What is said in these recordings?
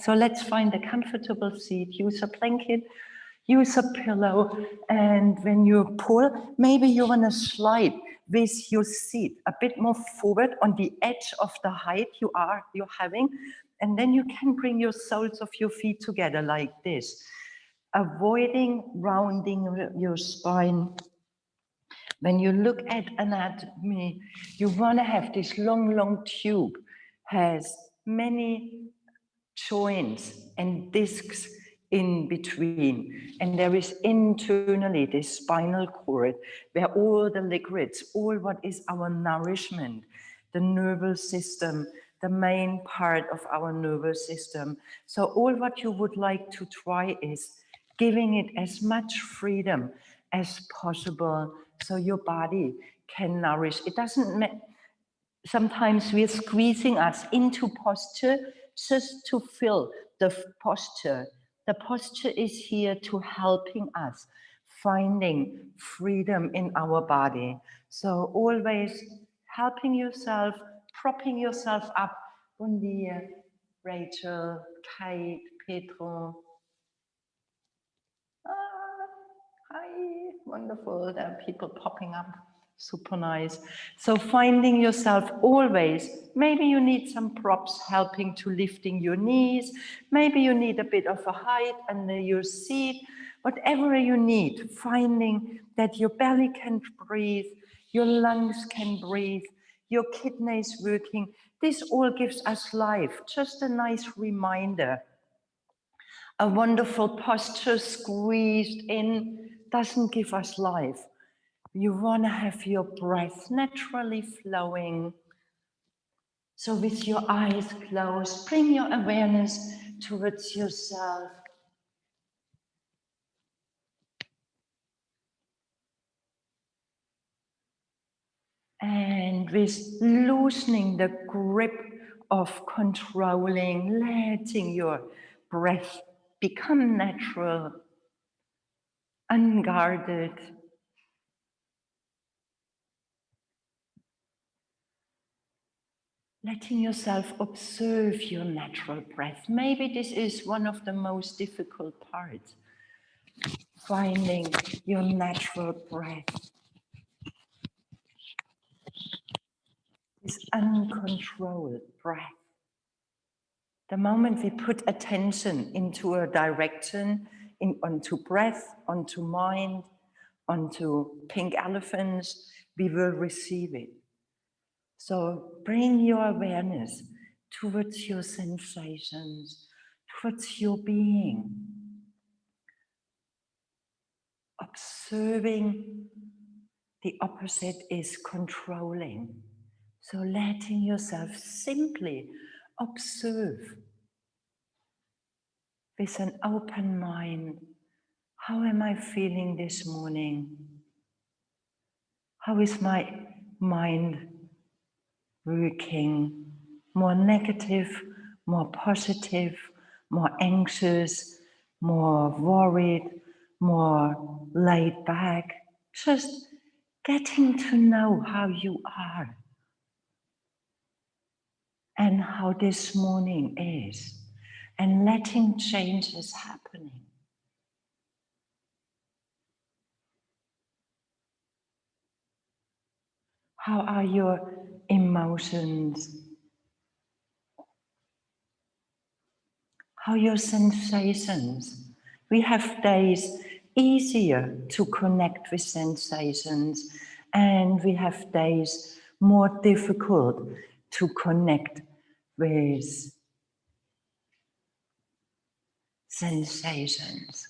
So let's find a comfortable seat, use a blanket, use a pillow, and when you pull, maybe you want to slide with your seat a bit more forward on the edge of the height you're having, and then you can bring your soles of your feet together like this, avoiding rounding your spine. When you look at anatomy, you want to have this long tube, has many joints and discs in between, and there is internally this spinal cord where all the liquids, all what is our nourishment, the nervous system, the main part of our nervous system. So all what you would like to try is giving it as much freedom as possible so your body can nourish. It doesn't matter. Sometimes we're squeezing us into posture just to fill the posture. The posture is here to helping us finding freedom in our body. So always helping yourself, propping yourself up. Bon dia, Rachel, Kate, Pedro. Hi, wonderful. There are people popping up. Super nice. So finding yourself always, maybe you need some props helping to lifting your knees. Maybe you need a bit of a height under your seat. Whatever you need, finding that your belly can breathe, your lungs can breathe, your kidneys working. This all gives us life. Just a nice reminder. A wonderful posture squeezed in doesn't give us life. You want to have your breath naturally flowing. So with your eyes closed, bring your awareness towards yourself. And with loosening the grip of controlling, letting your breath become natural, unguarded. Letting yourself observe your natural breath. Maybe this is one of the most difficult parts. Finding your natural breath. This uncontrolled breath. The moment we put attention into a direction, onto breath, onto mind, onto pink elephants, we will receive it. So bring your awareness towards your sensations, towards your being. Observing, the opposite is controlling. So letting yourself simply observe with an open mind. How am I feeling this morning? How is my mind working? More negative, more positive, more anxious, more worried, more laid back. Just getting to know how you are and how this morning is, and letting changes happening. How are your emotions? How are your sensations? We have days easier to connect with sensations, and we have days more difficult to connect with sensations.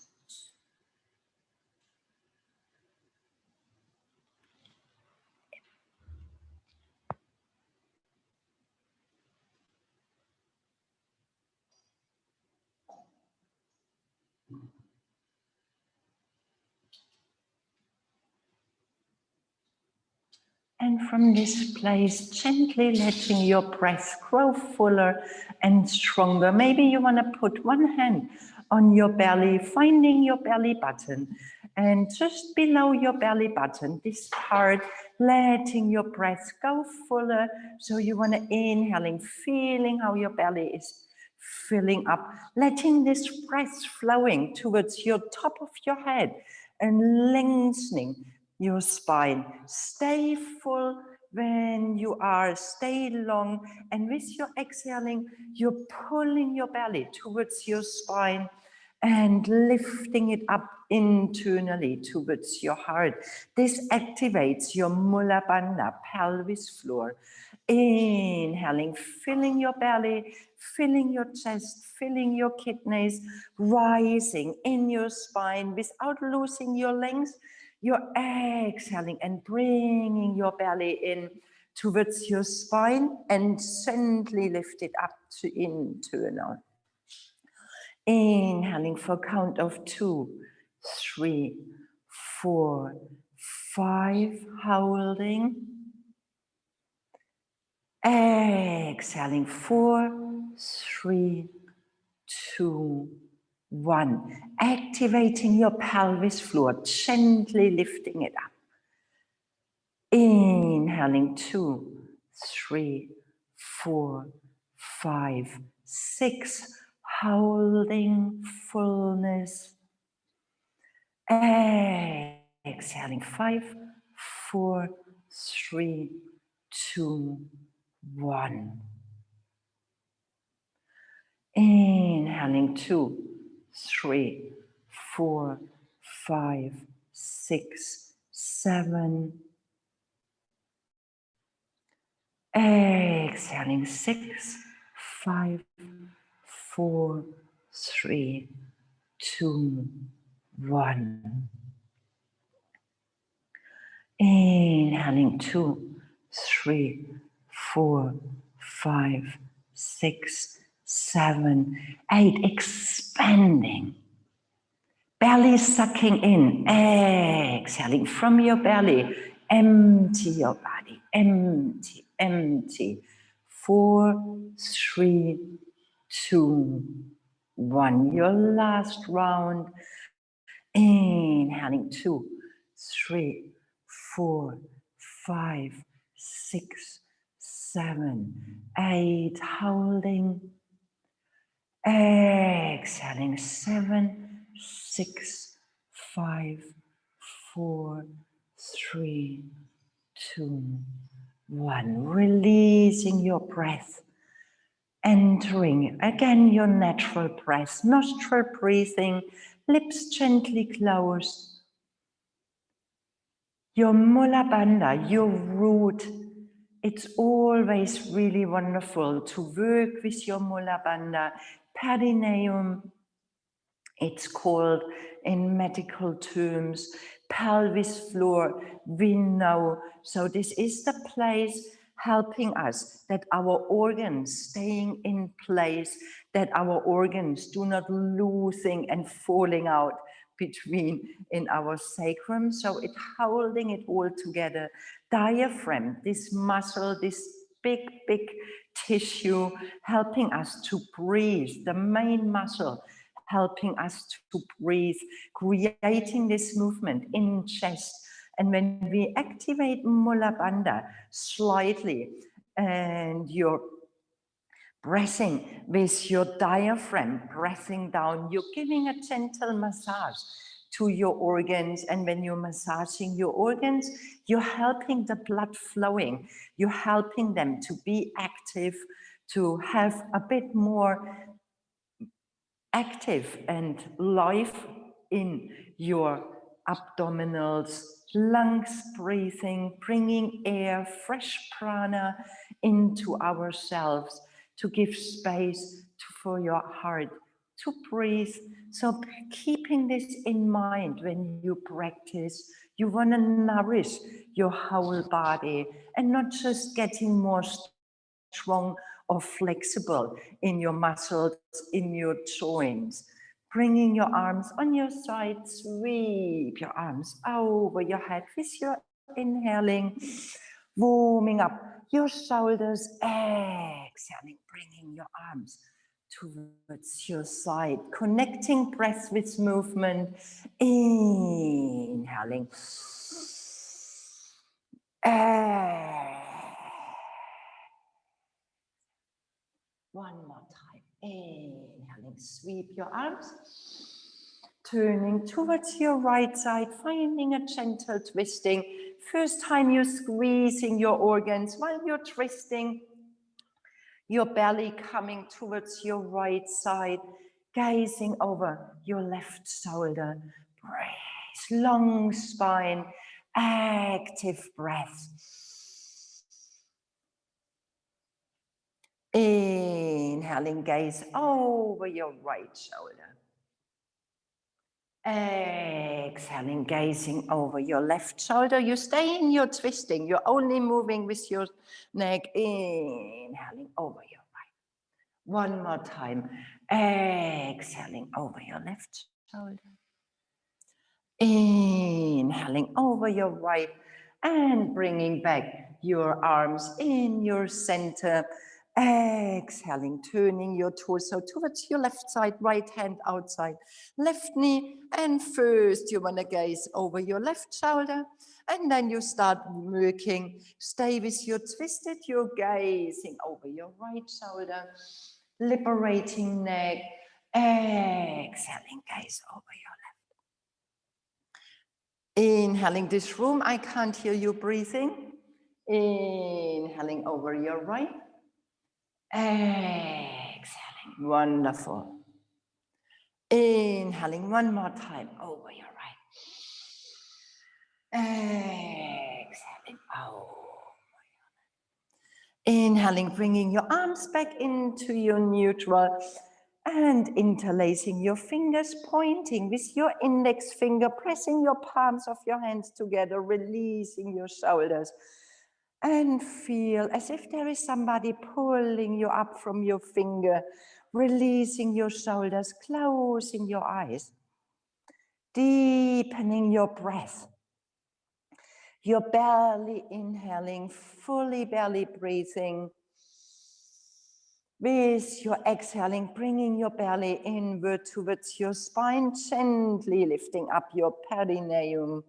And from this place, gently letting your breath grow fuller and stronger. Maybe you want to put one hand on your belly, finding your belly button. And just below your belly button, this part, letting your breath go fuller. So you want to inhaling, feeling how your belly is filling up, letting this breath flowing towards your top of your head and lengthening your spine. Stay full when you are, stay long, and with your exhaling, you're pulling your belly towards your spine and lifting it up internally towards your heart. This activates your Mula Bandha, pelvis floor. Inhaling, filling your belly, filling your chest, filling your kidneys, rising in your spine without losing your length. You're exhaling and bringing your belly in towards your spine and gently lift it up to internal. Inhaling for a count of 2, 3, 4, 5, holding. Exhaling, 4, 3, 2, 1. Activating your pelvis floor, gently lifting it up. Inhaling, 2, 3, 4, 5, 6. Holding fullness. Exhaling, 5, 4, 3, 2, 1. Inhaling, 2, 3, 4, 5, 6, 7. Exhaling, 6, 5, 4, 3, 2, 1. Inhaling, 2, 3, 4, 5, 6, 7, 8. Expanding. Belly sucking in. Exhaling from your belly. Empty your body. Empty, empty. 4, 3, 2, 1. Your last round. Inhaling, 2, 3, 4, 5, 6, 7, 8. Holding. Exhaling, 7, 6, 5, 4, 3, 2, 1. Releasing your breath. Entering again your natural breath, nostril breathing, lips gently closed. Your Mula Bandha, your root, it's always really wonderful to work with your Mula Bandha, perineum. It's called in medical terms, pelvis floor, we know. So this is the place helping us that our organs staying in place, that our organs do not losing and falling out between in our sacrum. So it's holding it all together. Diaphragm, this muscle, this big tissue helping us to breathe, the main muscle helping us to breathe, creating this movement in chest. And when we activate Mula Bandha slightly and you're breathing with your diaphragm, breathing down, you're giving a gentle massage to your organs. And when you're massaging your organs, you're helping the blood flowing. You're helping them to be active, to have a bit more active and life in your abdominals, lungs breathing, bringing air, fresh prana into ourselves to give space for your heart to breathe. So keeping this in mind when you practice, you want to nourish your whole body and not just getting more strong or flexible in your muscles, in your joints. Bringing your arms on your side, sweep your arms over your head with your inhaling, warming up your shoulders, exhaling, bringing your arms towards your side, connecting breath with movement, inhaling, one more time. Inhaling, sweep your arms. Turning towards your right side, finding a gentle twisting. First time you're squeezing your organs while you're twisting. Your belly coming towards your right side, gazing over your left shoulder. Breathe, long spine, active breath. Inhaling, gaze over your right shoulder. Exhaling, gazing over your left shoulder. You stay in your twisting. You're only moving with your neck. Inhaling over your right. One more time. Exhaling over your left shoulder. Inhaling over your right and bringing back your arms in your center. Exhaling, turning your torso towards your left side, right hand outside, left knee, and first you want to gaze over your left shoulder, and then you start working. Stay with your twisted, you're gazing over your right shoulder, liberating neck, exhaling, gaze over your left. Inhaling this room, I can't hear you breathing. Inhaling over your right. Exhaling, wonderful. Inhaling one more time over your right. Exhaling over your left. Inhaling, bringing your arms back into your neutral and interlacing your fingers, pointing with your index finger, pressing your palms of your hands together, releasing your shoulders. And feel as if there is somebody pulling you up from your finger, releasing your shoulders, closing your eyes, deepening your breath. Your belly inhaling, fully belly breathing. With your exhaling, bringing your belly inward towards your spine, gently lifting up your perineum.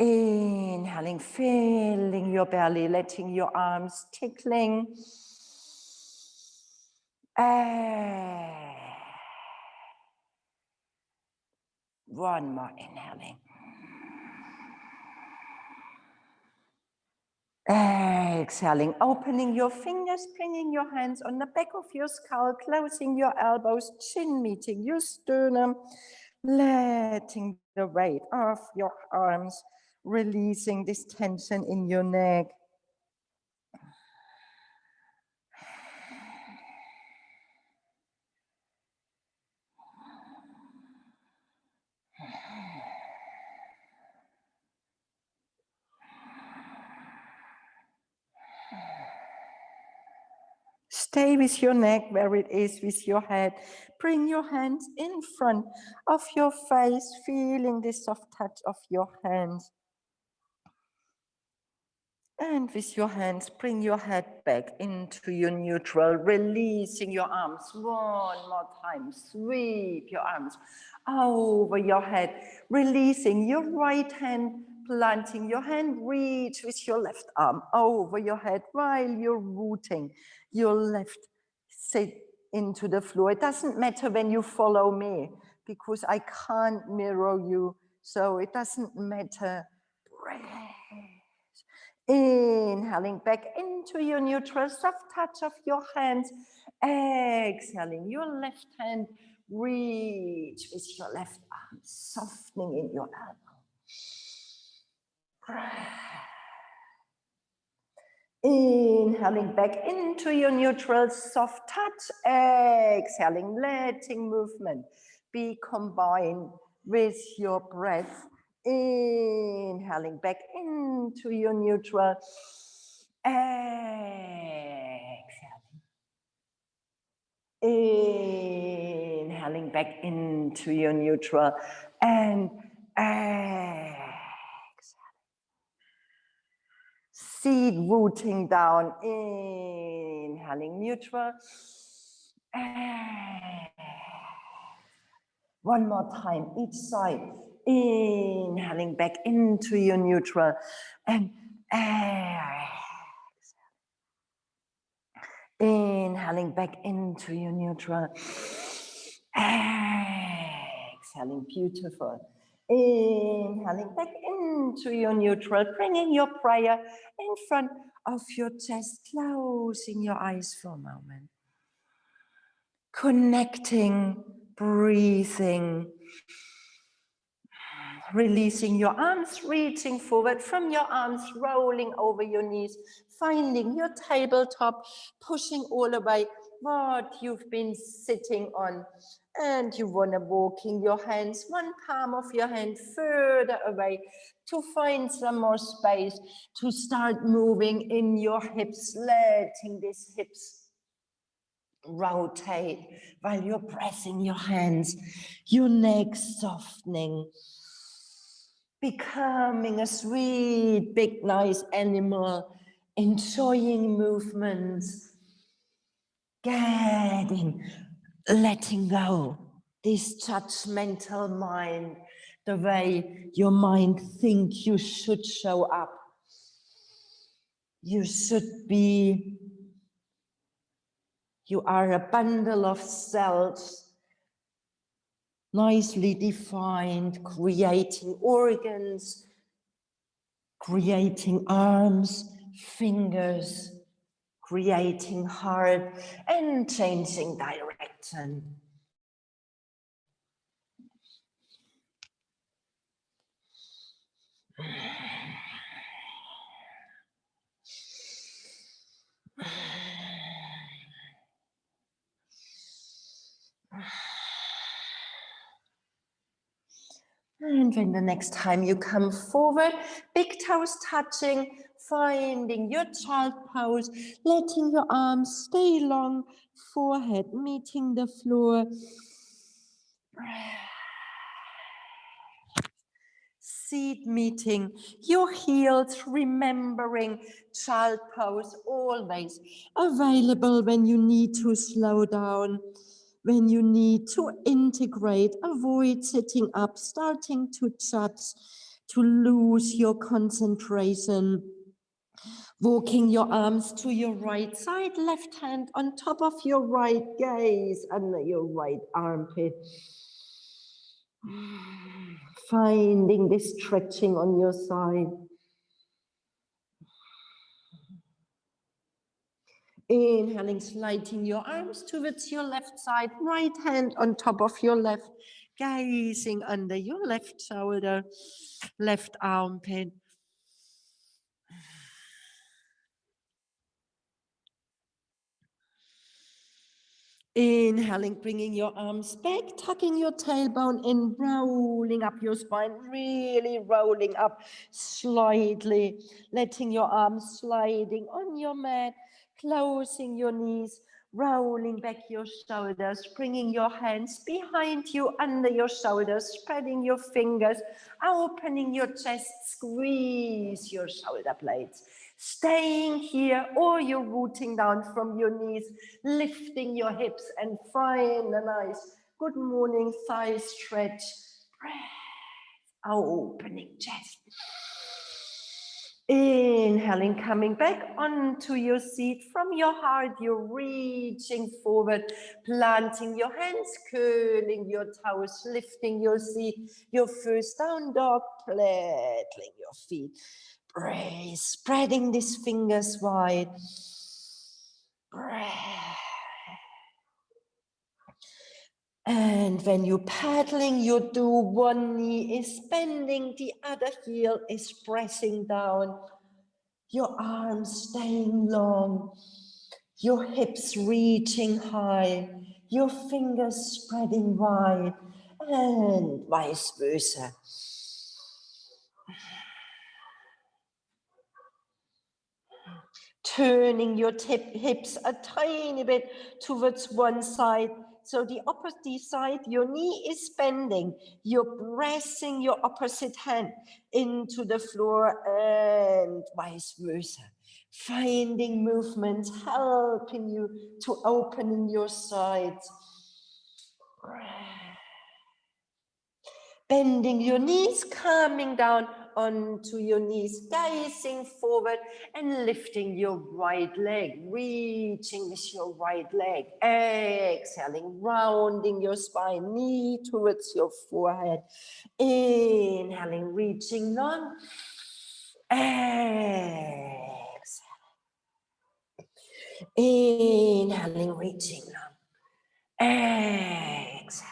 Inhaling, filling your belly, letting your arms tickling. One more inhaling. Exhaling, opening your fingers, bringing your hands on the back of your skull, closing your elbows, chin meeting your sternum, letting the weight of your arms, releasing this tension in your neck. Stay with your neck where it is with your head. Bring your hands in front of your face, feeling the soft touch of your hands. And with your hands, bring your head back into your neutral, releasing your arms. One more time, sweep your arms over your head, releasing your right hand, planting your hand, reach with your left arm over your head while you're rooting your left sit into the floor. It doesn't matter when you follow me because I can't mirror you, so it doesn't matter. Inhaling back into your neutral, soft touch of your hands. Exhaling your left hand, reach with your left arm, softening in your elbow. Inhaling back into your neutral, soft touch. Exhaling, letting movement be combined with your breath. Inhaling back into your neutral. Exhaling. Inhaling back into your neutral and exhaling. Seed rooting down. Inhaling neutral. One more time, each side. Inhaling back into your neutral and Inhaling back into your neutral. Exhaling, beautiful. Inhaling back into your neutral, bringing your prayer in front of your chest, closing your eyes for a moment. Connecting, breathing, releasing your arms, reaching forward from your arms, rolling over your knees, finding your tabletop, pushing all away what you've been sitting on. And you want to walking your hands, one palm of your hand further away to find some more space, to start moving in your hips, letting these hips rotate while you're pressing your hands, your neck softening, becoming a sweet, big, nice animal, enjoying movements, letting go this judgmental mind, the way your mind thinks you should show up. You should be, you are a bundle of cells, nicely defined, creating organs, creating arms, fingers, creating heart, and changing direction. And when the next time you come forward, big toes touching, finding your child pose, letting your arms stay long, forehead meeting the floor. Seat meeting your heels, remembering child pose, always available when you need to slow down, when you need to integrate, avoid sitting up, starting to judge, to lose your concentration. Walking your arms to your right side, left hand on top of your right gaze, under your right armpit. Finding this stretching on your side. Inhaling, sliding your arms towards your left side, right hand on top of your left, gazing under your left shoulder, left armpit. Inhaling, bringing your arms back, tucking your tailbone in, rolling up your spine, really rolling up slightly, letting your arms sliding on your mat, closing your knees, rolling back your shoulders, bringing your hands behind you, under your shoulders, spreading your fingers, opening your chest, squeeze your shoulder blades. Staying here, or you're rooting down from your knees, lifting your hips, and find a nice good morning thigh stretch. Breath, opening chest. Inhaling, coming back onto your seat. From your heart, you're reaching forward, planting your hands, curling your toes, lifting your seat, your first down dog, pedaling your feet. Breathe, spreading these fingers wide. Breath. And when you're paddling, you do one knee is bending, the other heel is pressing down. Your arms staying long, your hips reaching high, your fingers spreading wide, and vice versa. Turning your hips a tiny bit towards one side. So the opposite side, your knee is bending. You're pressing your opposite hand into the floor and vice versa. Finding movements, helping you to opening your sides. Bending your knees, coming down onto your knees, gazing forward and lifting your right leg, reaching with your right leg, exhaling, rounding your spine, knee towards your forehead, inhaling, reaching long, exhaling, inhaling, reaching long, exhaling.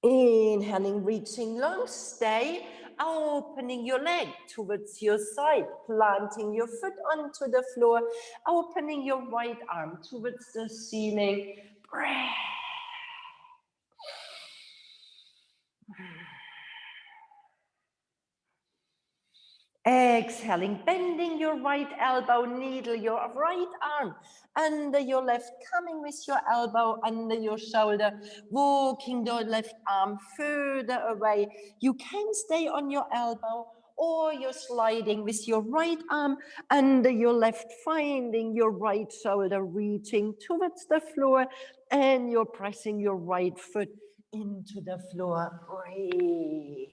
Inhaling, reaching long, stay, opening your leg towards your side, planting your foot onto the floor, opening your right arm towards the ceiling. Breath. Exhaling, bending your right elbow, needle your right arm under your left, coming with your elbow under your shoulder, walking the left arm further away. You can stay on your elbow, or you're sliding with your right arm under your left, finding your right shoulder reaching towards the floor, and you're pressing your right foot into the floor. Breathe.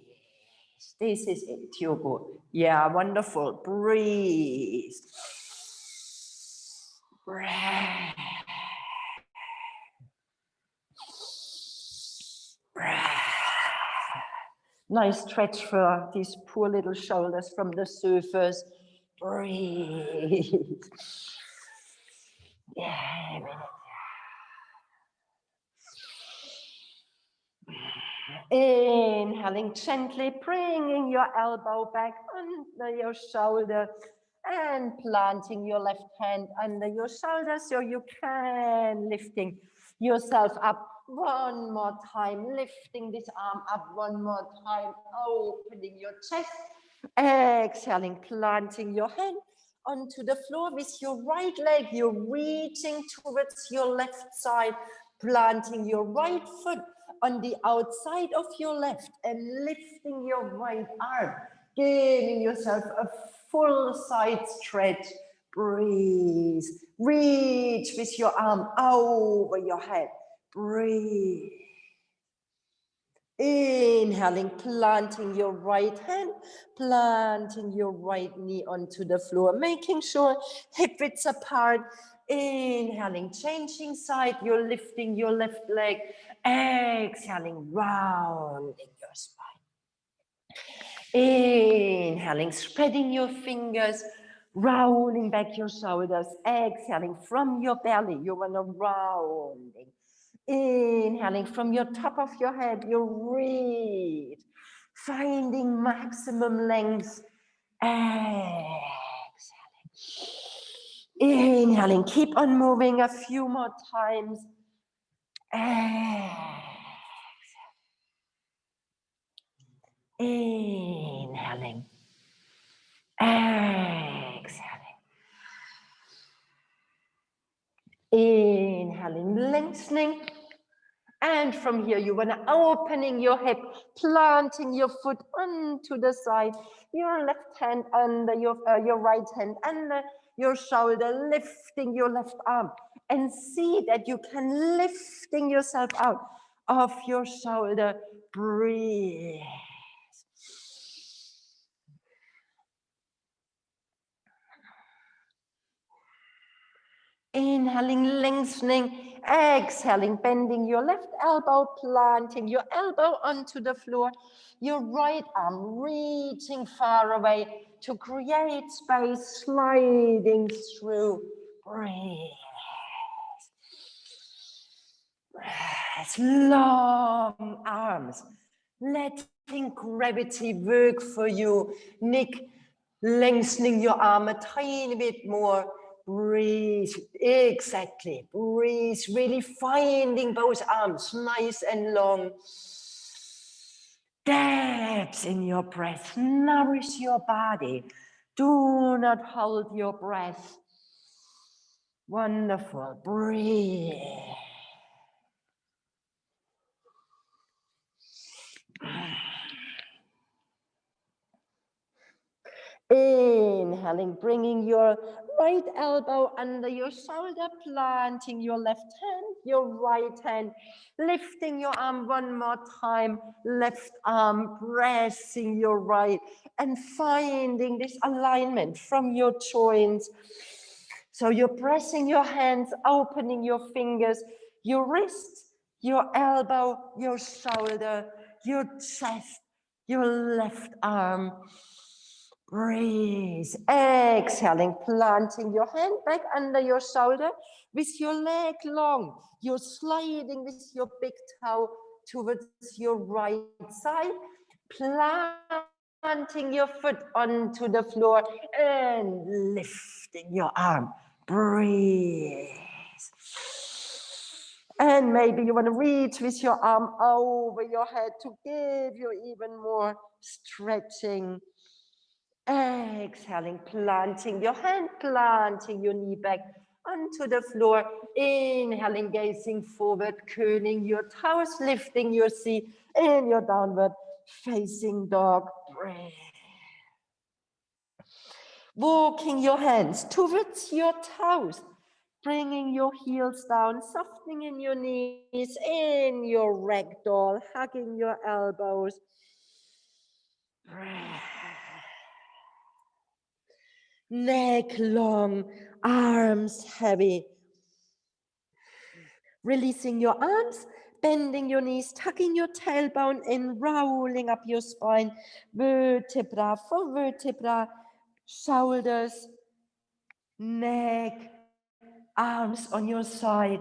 This is it, Tiogo. Yeah, wonderful. Breathe. Breath. Breath. Nice stretch for these poor little shoulders from the surface. Breathe. Yeah, inhaling gently, bringing your elbow back under your shoulder and planting your left hand under your shoulder so you can lifting yourself up one more time, lifting this arm up one more time, opening your chest, exhaling, planting your hand onto the floor with your right leg. You're reaching towards your left side, planting your right foot on the outside of your left and lifting your right arm, giving yourself a full side stretch. Breathe. Reach with your arm over your head. Breathe. Inhaling, planting your right hand, planting your right knee onto the floor, making sure hip widths apart. Inhaling, changing side, you're lifting your left leg. Exhaling, rounding your spine. Inhaling, spreading your fingers, rolling back your shoulders. Exhaling from your belly, you want to rounding. Inhaling from your top of your head, you reach, finding maximum length. Exhaling. Inhaling, keep on moving a few more times. Inhaling. Exhaling. Inhaling, lengthening. And from here, you want to opening your hip, planting your foot onto the side, your left hand under your right hand under your shoulder, lifting your left arm. And see that you can lifting yourself out of your shoulder. Breathe. Inhaling, lengthening, exhaling, bending your left elbow, planting your elbow onto the floor, your right arm reaching far away to create space, sliding through. Breathe. Breath. Long arms, letting gravity work for you. Nick, lengthening your arm a tiny bit more. Breathe, exactly, breathe, really finding both arms nice and long. Depth in your breath, nourish your body. Do not hold your breath. Wonderful, breathe. Inhaling, bringing your right elbow under your shoulder, planting your left hand, your right hand, lifting your arm one more time, left arm, pressing your right, and finding this alignment from your joints. So you're pressing your hands, opening your fingers, your wrist, your elbow, your shoulder, your chest, your left arm. Breathe. Exhaling, planting your hand back under your shoulder with your leg long. You're sliding with your big toe towards your right side, planting your foot onto the floor and lifting your arm. Breathe. And maybe you want to reach with your arm over your head to give you even more stretching. Exhaling, planting your hand, planting your knee back onto the floor. Inhaling, gazing forward, curling your toes, lifting your seat in your downward facing dog. Breathe. Walking your hands towards your toes, bringing your heels down, softening in your knees, in your ragdoll, hugging your elbows. Breathe. Neck long, arms heavy. Releasing your arms, bending your knees, tucking your tailbone in, rolling up your spine, vertebra for vertebra, shoulders, neck, arms on your side.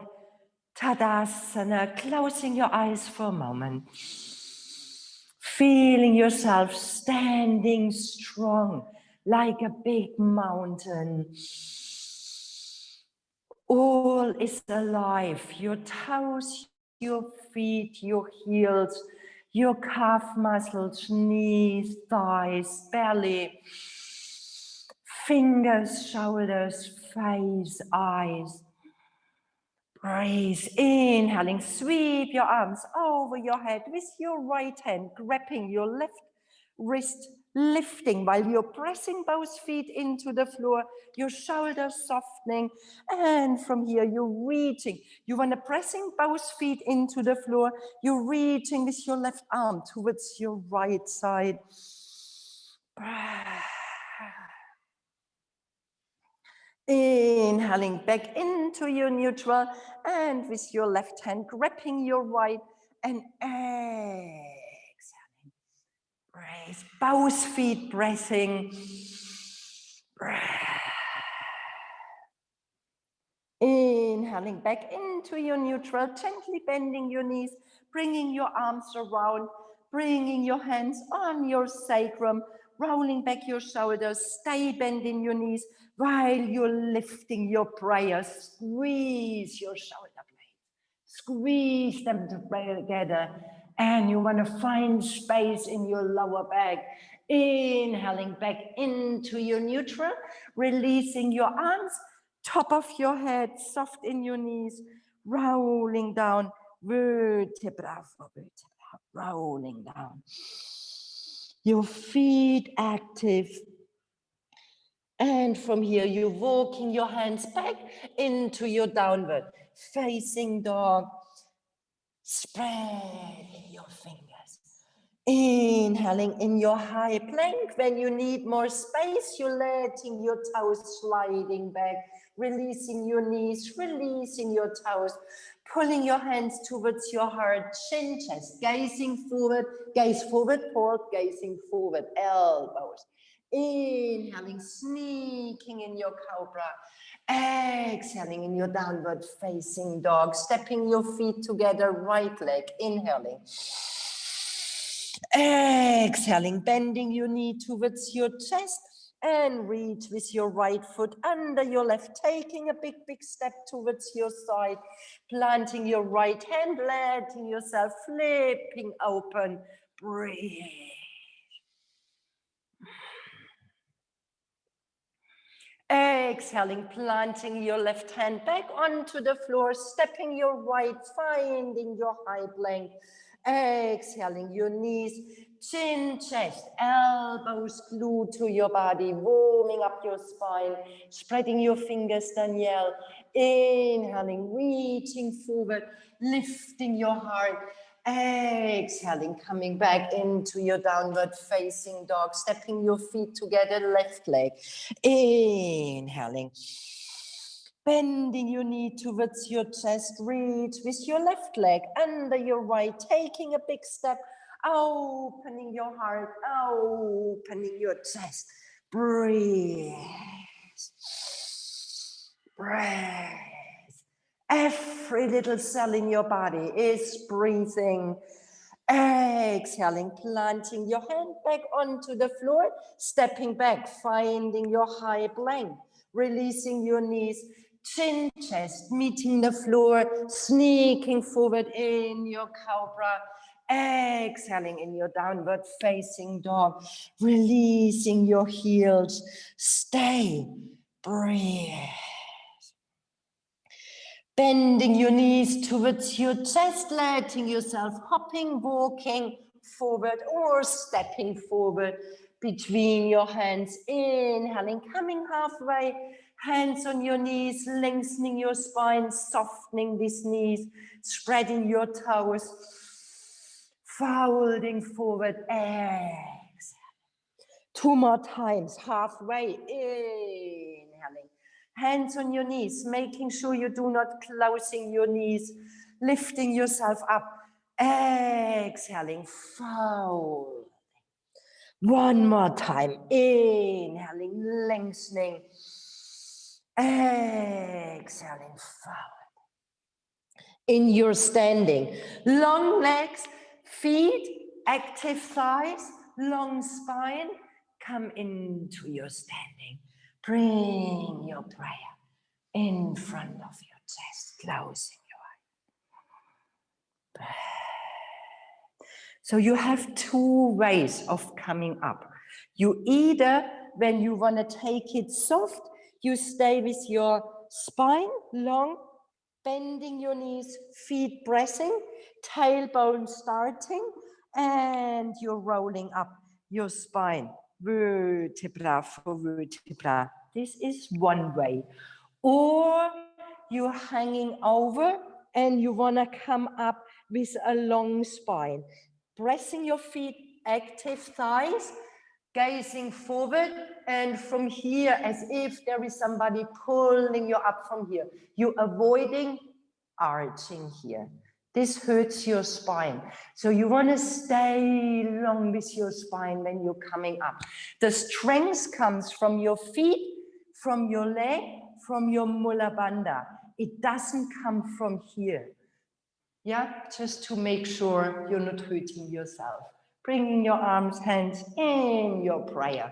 Tadasana, closing your eyes for a moment. Feeling yourself standing strong like a big mountain. All is alive, your toes, your feet, your heels, your calf muscles, knees, thighs, belly, fingers, shoulders, face, eyes. Breathe, inhaling, sweep your arms over your head with your right hand, grabbing your left wrist, lifting while you're pressing both feet into the floor, your shoulders softening, and from here you're reaching. You want to pressing both feet into the floor, you're reaching with your left arm towards your right side. Inhaling back into your neutral, and with your left hand grabbing your right, and exhaling. Breathe, both feet pressing. Inhaling back into your neutral, gently bending your knees, bringing your arms around, bringing your hands on your sacrum, rolling back your shoulders, stay bending your knees while you're lifting your prayer. Squeeze your shoulder blades, squeeze them together, and you want to find space in your lower back. Inhaling back into your neutral, releasing your arms, top of your head, soft in your knees, rolling down, vertebra for vertebra, rolling down. Your feet active. And from here, you're walking your hands back into your downward facing dog. Spreading your fingers. Inhaling in your high plank. When you need more space, you're letting your toes sliding back, releasing your knees, releasing your toes, pulling your hands towards your heart, chin, chest, gazing forward, gaze forward, forward, gazing forward, elbows. Inhaling, sneaking in your cobra. Exhaling in your downward facing dog, stepping your feet together, right leg, inhaling. Exhaling, bending your knee towards your chest and reach with your right foot under your left, taking a big, big step towards your side, planting your right hand, letting yourself flipping open. Breathe. Exhaling, planting your left hand back onto the floor, stepping your right, finding your high plank. Exhaling your knees, chin, chest, elbows glued to your body, warming up your spine, spreading your fingers, Danielle. Inhaling, reaching forward, lifting your heart. Exhaling, coming back into your downward facing dog, stepping your feet together, left leg. Inhaling. Bending your knee towards your chest, reach with your left leg under your right, taking a big step, opening your heart, opening your chest. Breathe. Breathe. Every little cell in your body is breathing. Exhaling, planting your hand back onto the floor, stepping back, finding your high plank, releasing your knees, chin, chest, meeting the floor, sneaking forward in your cobra, exhaling in your downward facing dog, releasing your heels, stay, breathe. Bending your knees towards your chest, letting yourself hopping, walking forward or stepping forward between your hands. Inhaling, coming halfway, hands on your knees, lengthening your spine, softening these knees, spreading your toes, folding forward, exhale. 2 more times, halfway, inhaling. Hands on your knees, making sure you do not closing your knees, lifting yourself up, exhaling, fold. 1 more time, inhaling, lengthening, exhaling, fold. In your standing, long legs, feet, active thighs, long spine, come into your standing. Bring your prayer in front of your chest, closing your eyes. So you have 2 ways of coming up. You either, when you want to take it soft, you stay with your spine long, bending your knees, feet pressing, tailbone starting, and you're rolling up your spine, vertebra for vertebra. This is one way. Or you're hanging over and you want to come up with a long spine, pressing your feet, active thighs, gazing forward, and from here, as if there is somebody pulling you up from here, you're avoiding arching here. This hurts your spine. So you want to stay long with your spine when you're coming up. The strength comes from your feet, from your leg, from your mula bandha. It doesn't come from here. Yeah, just to make sure you're not hurting yourself. Bringing your arms, hands in your prayer.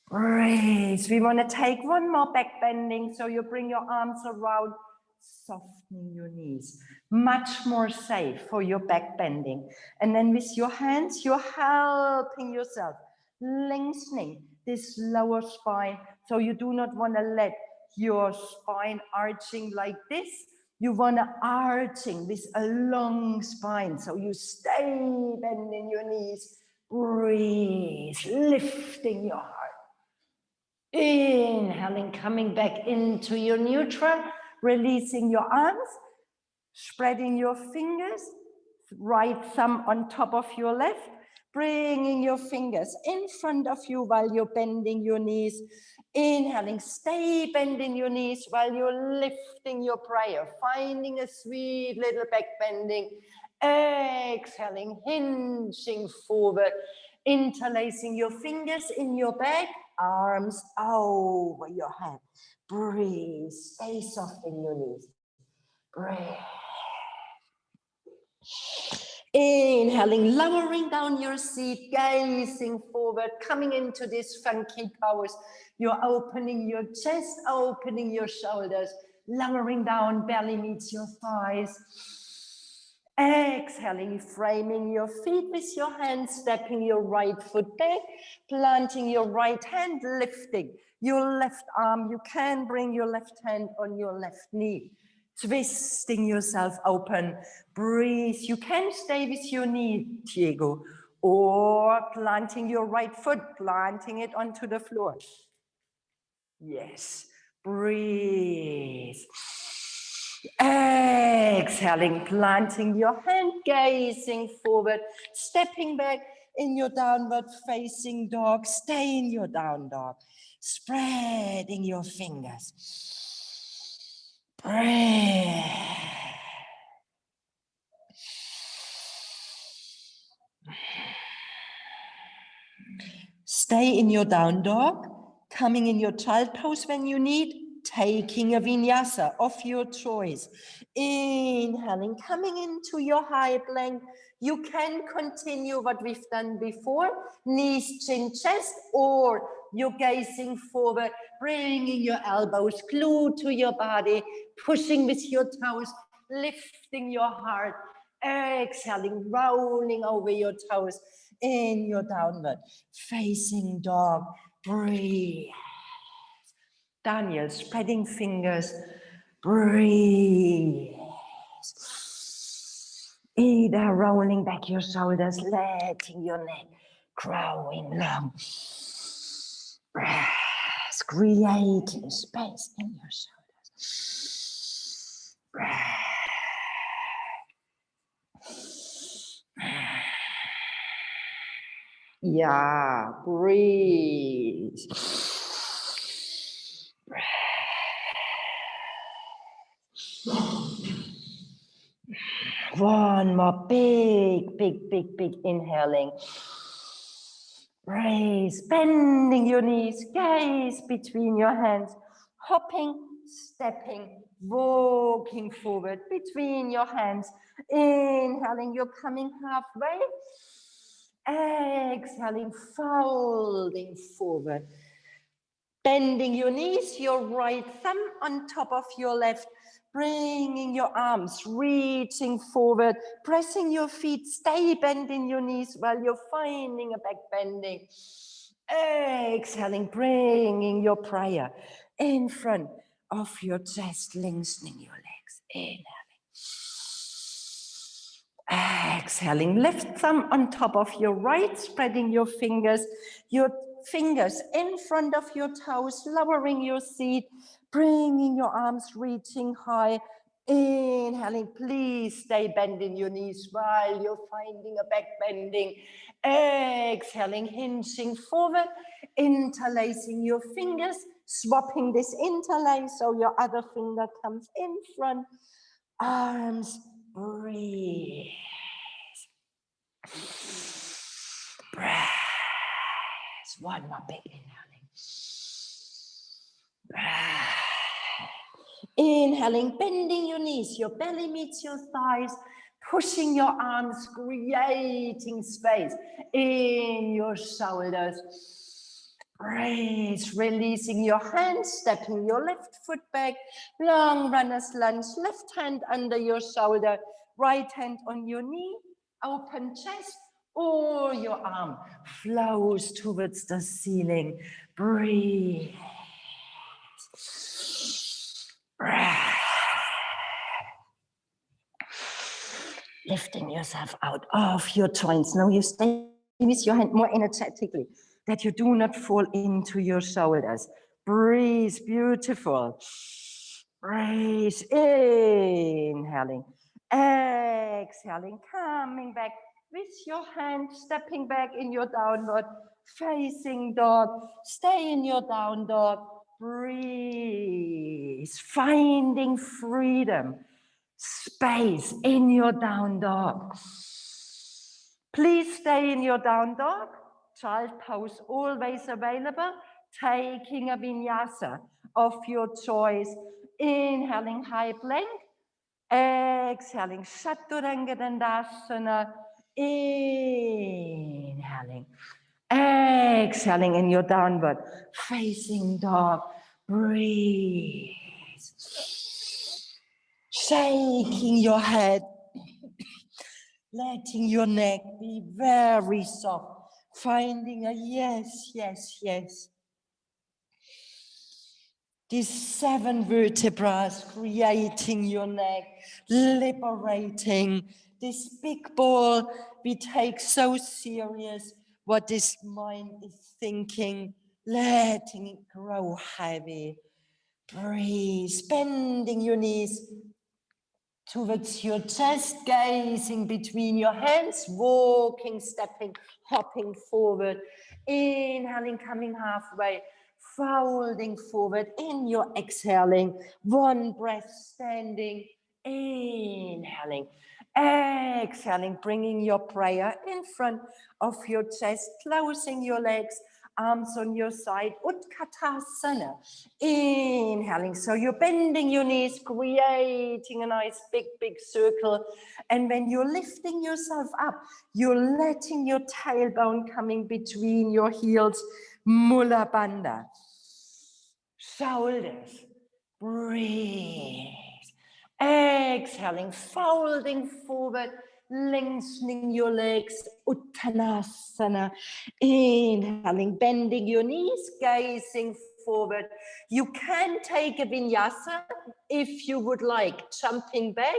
Breathe. We want to take 1 more back bending. So you bring your arms around, softening your knees. Much more safe for your back bending. And then with your hands, you're helping yourself, lengthening this lower spine. So you do not want to let your spine arching like this. You want to arching with a long spine. So you stay bending your knees. Breathe, lifting your heart. Inhaling, coming back into your neutral, releasing your arms, spreading your fingers, right thumb on top of your left, bringing your fingers in front of you while you're bending your knees. Inhaling, stay bending your knees while you're lifting your prayer, finding a sweet little back bending. Exhaling, hinging forward, interlacing your fingers in your back, arms over your head. Breathe, stay soft in your knees. Breathe. Inhaling, lowering down your seat, gazing forward, coming into this funky pose. You're opening your chest, opening your shoulders, lowering down, belly meets your thighs. Exhaling, framing your feet with your hands, stepping your right foot back, planting your right hand, lifting your left arm. You can bring your left hand on your left knee. twisting yourself open. Breathe. You can stay with your knee, Diego, or planting your right foot, planting it onto the floor. Yes. Breathe. Exhaling, planting your hand, gazing forward, stepping back in your downward facing dog. Stay in your down dog, spreading your fingers. Breathe. Stay in your down dog, coming in your child pose when you need, taking a vinyasa of your choice. Inhaling, coming into your high plank. You can continue what we've done before, knees, chin, chest, or you're gazing forward, bringing your elbows glued to your body, pushing with your toes, lifting your heart, exhaling, rolling over your toes in your downward facing dog. Breathe. Daniel, spreading fingers. Breathe. Either rolling back your shoulders, letting your neck growing long. Breath. Creating space in your shoulders. Breath. Yeah, breathe. One more big, big, big, big inhaling. Breathe, bending your knees, gaze between your hands, hopping, stepping, walking forward between your hands. Inhaling, you're coming halfway. Exhaling, folding forward. Bending your knees, your right thumb on top of your left, bringing your arms, reaching forward, pressing your feet, stay bending your knees while you're finding a back bending. Exhaling, bringing your prayer in front of your chest, lengthening your legs. Inhaling. Exhaling, left thumb on top of your right, spreading your fingers in front of your toes, lowering your seat, bringing your arms reaching high. Inhaling, please stay bending your knees while you're finding a back bending. Exhaling, hinging forward, interlacing your fingers, swapping this interlace so your other finger comes in front. Arms, breathe. Breath. One more big inhaling. Breath. Inhaling, bending your knees, your belly meets your thighs, pushing your arms, creating space in your shoulders. Breathe, releasing your hands, stepping your left foot back, long runner's lunge, left hand under your shoulder, right hand on your knee, open chest, or your arm flows towards the ceiling. Breathe. Breath. Lifting yourself out of your joints. Now you stay with your hand more energetically, that you do not fall into your shoulders. Breathe, beautiful. Breathe, inhaling. Exhaling, coming back with your hand, stepping back in your downward facing dog. Stay in your down dog. Breathe, finding freedom, space in your down dog. Please stay in your down dog. Child pose always available. Taking a vinyasa of your choice. Inhaling, high plank. Exhaling, Chaturanga Dandasana. Inhaling. Exhaling in your downward facing dog. Breathe. Shaking your head. Letting your neck be very soft. Finding a yes, yes, yes. These 7 vertebrae creating your neck, liberating this big ball we take so serious, what this mind is thinking, letting it grow heavy. Breathe, bending your knees towards your chest, gazing between your hands, walking, stepping, hopping forward, inhaling, coming halfway, folding forward in your exhaling, 1 breath standing, inhaling, exhaling, bringing your prayer in front of your chest, closing your legs, arms on your side, Utkatasana, inhaling, so you're bending your knees, creating a nice big circle, and when you're lifting yourself up, you're letting your tailbone coming between your heels, Mula Bandha, shoulders, breathe, exhaling, folding forward, lengthening your legs, Uttanasana, inhaling, bending your knees, gazing forward. You can take a vinyasa if you would like, jumping back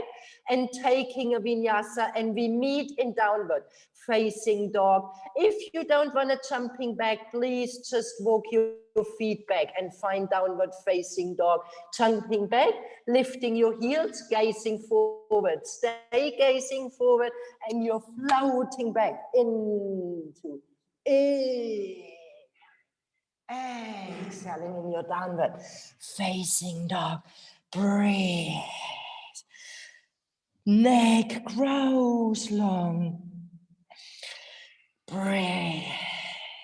and taking a vinyasa, and we meet in downward facing dog. If you don't want a jumping back, please just walk your feet back and find downward facing dog. Jumping back, lifting your heels, gazing forward. Stay gazing forward, and you're floating back into exhaling in your downward facing dog. Breathe. Neck grows long. Breathe.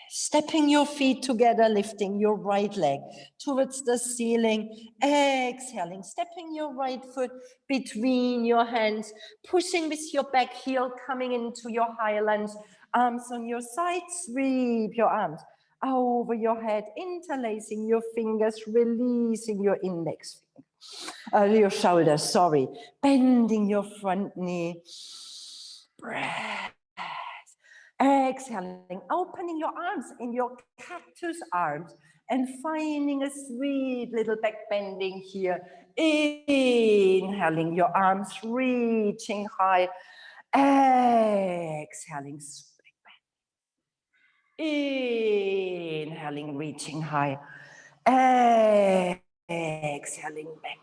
Stepping your feet together, lifting your right leg towards the ceiling. Exhaling, stepping your right foot between your hands, pushing with your back heel, coming into your high lunge. Arms on your side, sweep your arms over your head, interlacing your fingers, releasing your index finger, your shoulders, sorry. Bending your front knee. Breath. Exhaling, opening your arms in your cactus arms and finding a sweet little back bending here. Inhaling, your arms reaching high. Exhaling, inhaling, reaching high. Exhaling, back.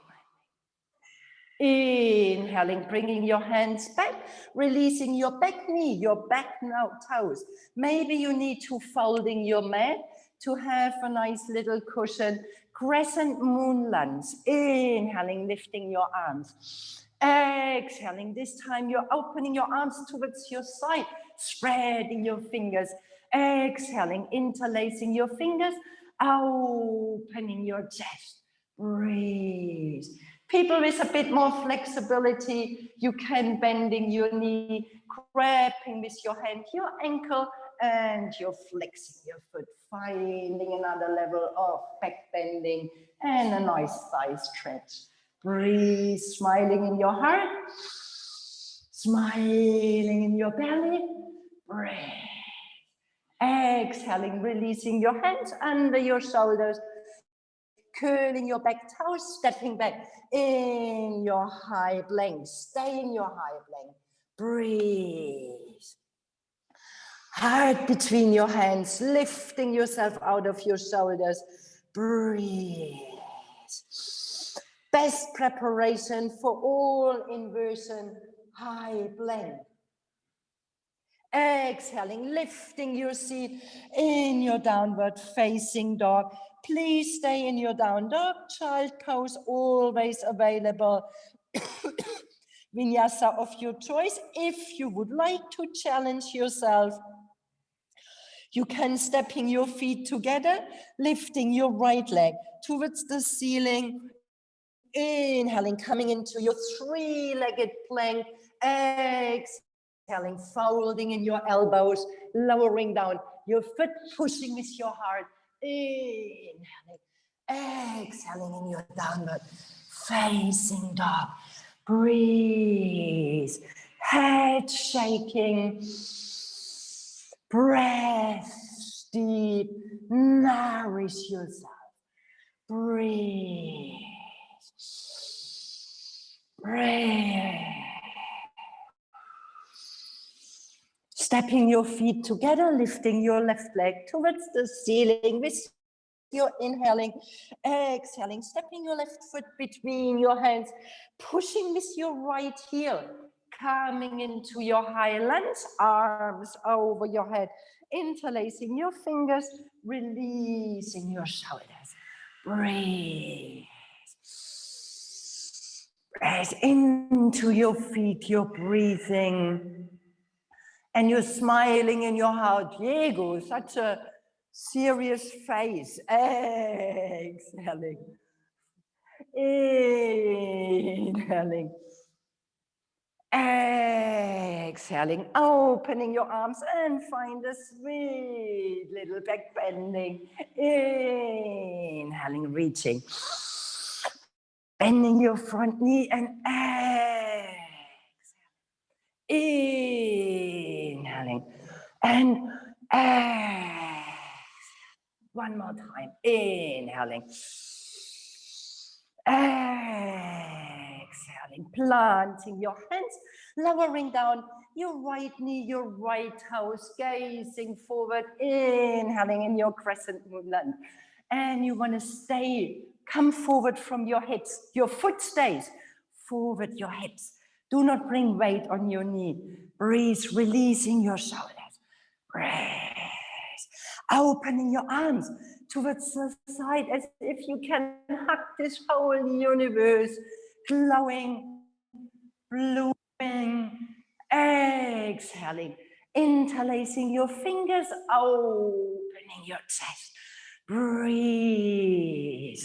Inhaling, bringing your hands back, releasing your back knee, your back toes. Maybe you need to folding your mat to have a nice little cushion. Crescent moon lunge. Inhaling, lifting your arms. Exhaling, this time you're opening your arms towards your side, spreading your fingers. Exhaling, interlacing your fingers, opening your chest. Breathe. People with a bit more flexibility, you can bending your knee, grabbing with your hand your ankle, and you're flexing your foot, finding another level of back bending and a nice thigh stretch. Breathe, smiling in your heart, smiling in your belly. Breathe. Exhaling, releasing your hands under your shoulders, curling your back toes, stepping back in your high plank. Stay in your high plank. Breathe. Heart between your hands, lifting yourself out of your shoulders. Breathe. Best preparation for all inversion high plank. Exhaling, lifting your seat in your downward facing dog. Please stay in your down dog. Child pose always available. Vinyasa of your choice. If you would like to challenge yourself, you can stepping your feet together, lifting your right leg towards the ceiling. Inhaling, coming into your 3-legged plank. Exhaling, folding in your elbows, lowering down your foot, pushing with your heart. Inhaling, exhaling in your downward facing dog. Breathe, head shaking, breath deep, nourish yourself. Breathe. Breathe. Stepping your feet together, lifting your left leg towards the ceiling with your inhaling, exhaling, stepping your left foot between your hands, pushing with your right heel, coming into your high lunge, arms over your head, interlacing your fingers, releasing your shoulders. Breathe. Breathe into your feet, you're breathing. And you're smiling in your heart. Diego, such a serious face. Exhaling. Inhaling. Exhaling. Opening your arms and find a sweet little back bending. Inhaling, reaching. Bending your front knee and exhaling. Inhaling and exhaling. One more time. Inhaling. Exhaling. Planting your hands, lowering down your right knee, your right toes, gazing forward. Inhaling in your crescent movement. And you want to stay, come forward from your hips. Your foot stays forward, your hips. Do not bring weight on your knee. Breathe, releasing your shoulders. Breathe. Opening your arms towards the side as if you can hug this whole universe. Glowing, blooming, exhaling. Interlacing your fingers, opening your chest. Breathe.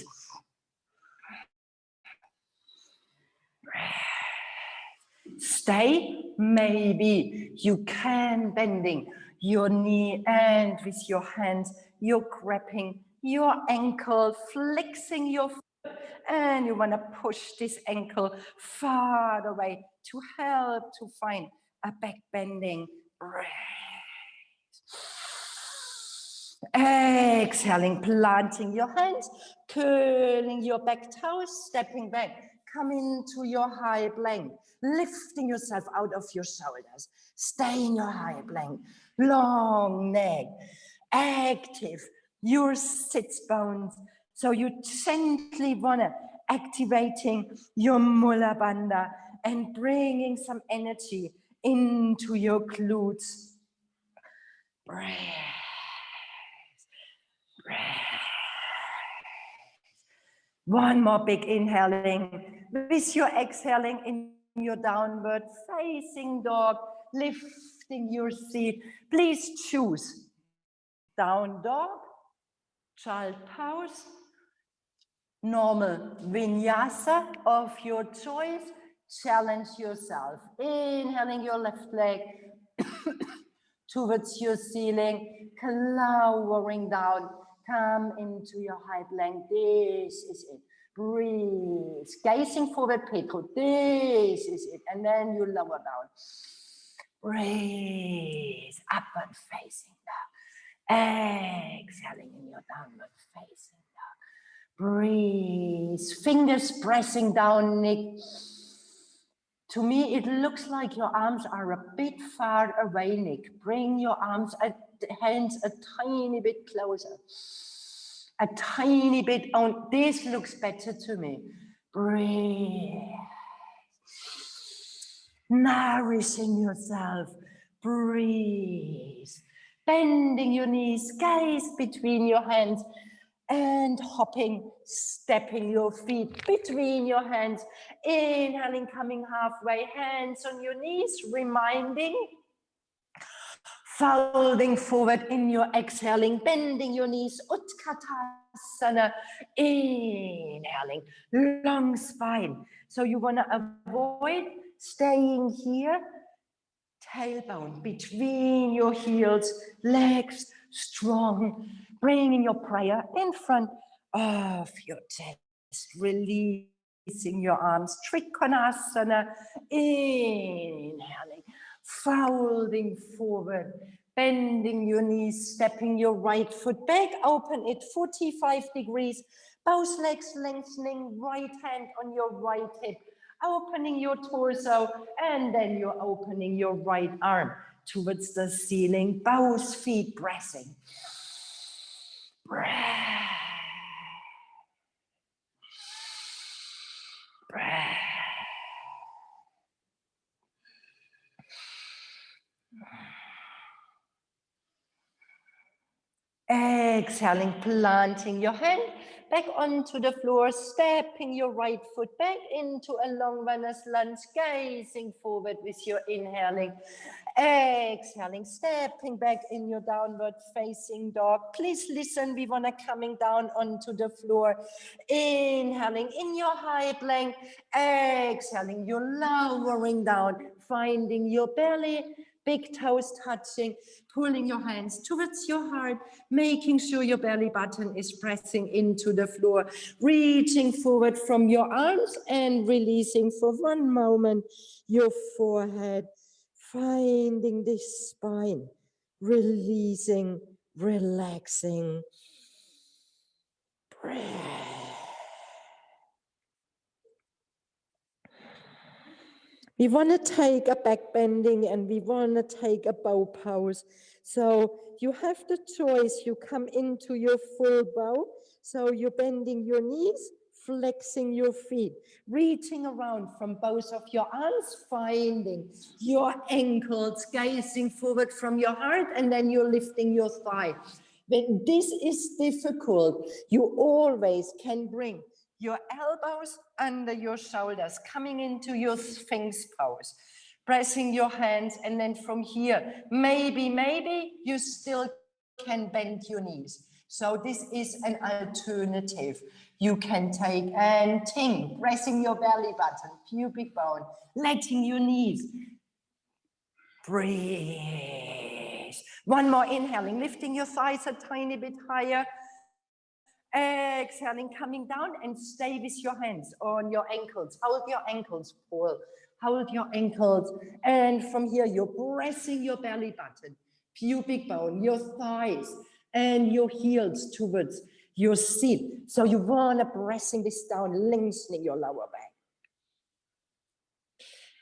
Stay, maybe you can bending your knee and with your hands, you're grabbing your ankle, flexing your foot, and you want to push this ankle far away to help to find a back bending breath. Exhaling, planting your hands, curling your back toes, stepping back, come into your high plank, lifting yourself out of your shoulders, stay in your high plank, long neck, active your sits bones. So you gently wanna activating your Mula Bandha and bringing some energy into your glutes. Breathe. One more big inhaling. With your exhaling in your downward facing dog, lifting your seat. Please choose down dog, child pose, normal vinyasa of your choice. Challenge yourself. Inhaling your left leg towards your ceiling, lowering down. Come into your high plank. This is it. Breathe. Gazing forward, people. This is it. And then you lower down. Breathe. Upward facing dog. Exhaling in your downward facing dog. Breathe. Fingers pressing down, Nick. To me, it looks like your arms are a bit far away, Nick. Bring your hands a tiny bit closer. A tiny bit on. This looks better to me. Breathe. Nourishing yourself. Breathe. Bending your knees, gaze between your hands. And hopping, stepping your feet between your hands, inhaling, coming halfway, hands on your knees, reminding, folding forward in your exhaling, bending your knees, Utkatasana, inhaling, long spine. So you want to avoid staying here, tailbone between your heels, legs strong, bringing your prayer in front of your chest, releasing your arms, Trikonasana, inhaling, folding forward, bending your knees, stepping your right foot back, open it 45 degrees, Both legs lengthening, right hand on your right hip, opening your torso, and then you're opening your right arm towards the ceiling, both feet pressing. Breath. Breath. Exhaling, planting your hand back onto the floor, stepping your right foot back into a long runner's lunge, gazing forward with your inhaling. Exhaling, stepping back in your downward facing dog. Please listen, we want to coming down onto the floor. Inhaling in your high plank. Exhaling, you're lowering down, finding your belly, big toes touching, pulling your hands towards your heart, making sure your belly button is pressing into the floor, reaching forward from your arms and releasing for one moment your forehead, finding this spine, releasing, relaxing. Breath. We want to take a back bending and we want to take a bow pose. So you have the choice. You come into your full bow. So you're bending your knees, flexing your feet, reaching around from both of your arms, finding your ankles, gazing forward from your heart, and then you're lifting your thigh. When this is difficult, you always can bring your elbows under your shoulders, coming into your Sphinx pose, pressing your hands, and then from here, maybe you still can bend your knees. So this is an alternative. You can take and ting, pressing your belly button, pubic bone, letting your knees. Breathe. One more inhaling, lifting your thighs a tiny bit higher. Exhaling, coming down and stay with your hands on your ankles. Hold your ankles, Paul. Hold your ankles. And from here, you're pressing your belly button, pubic bone, your thighs, and your heels towards your seat. So you want to pressing this down, lengthening your lower back.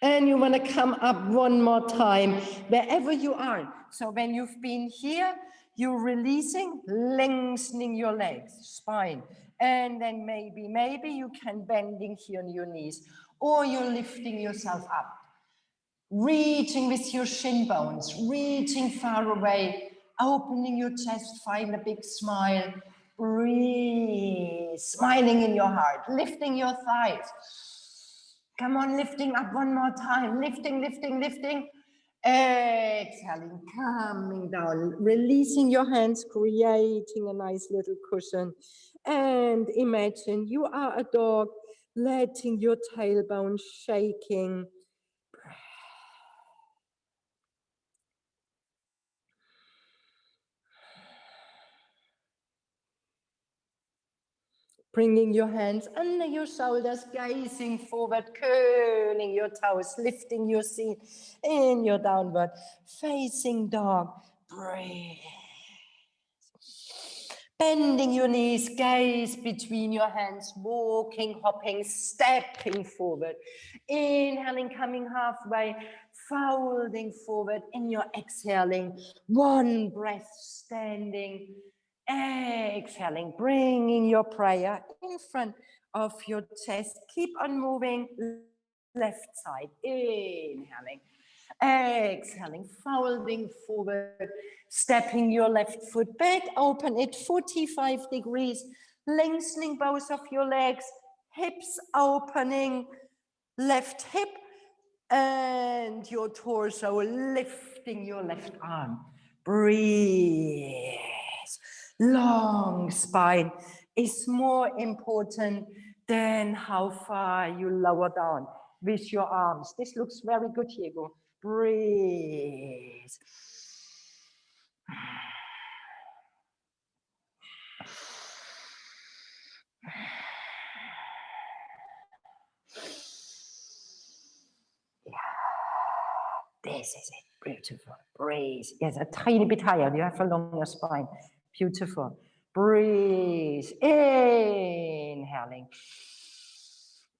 And you want to come up one more time, wherever you are. So when you've been here, you're releasing, lengthening your legs, spine. And then maybe you can bending here on your knees, or you're lifting yourself up. Reaching with your shin bones, reaching far away, opening your chest, find a big smile. Breathe, smiling in your heart, lifting your thighs. Come on, lifting up one more time. Lifting. Exhaling, coming down, releasing your hands, creating a nice little cushion. And imagine you are a dog, letting your tailbone shaking. Bringing your hands under your shoulders, gazing forward, curling your toes, lifting your seat in your downward facing dog. Breathe. Bending your knees, gaze between your hands, walking, hopping, stepping forward. Inhaling, coming halfway, folding forward in your exhaling. One breath, standing. Exhaling, bringing your prayer in front of your chest. Keep on moving, left side, inhaling. Exhaling, folding forward, stepping your left foot back, open it 45 degrees, lengthening both of your legs, hips opening, left hip, and your torso, lifting your left arm. Breathe. Long spine is more important than how far you lower down with your arms. This looks very good, Diego. Breathe. Yeah, this is it. Beautiful. Breathe. Yes, a tiny bit higher. You have a longer spine. Beautiful. Breathe. Inhaling.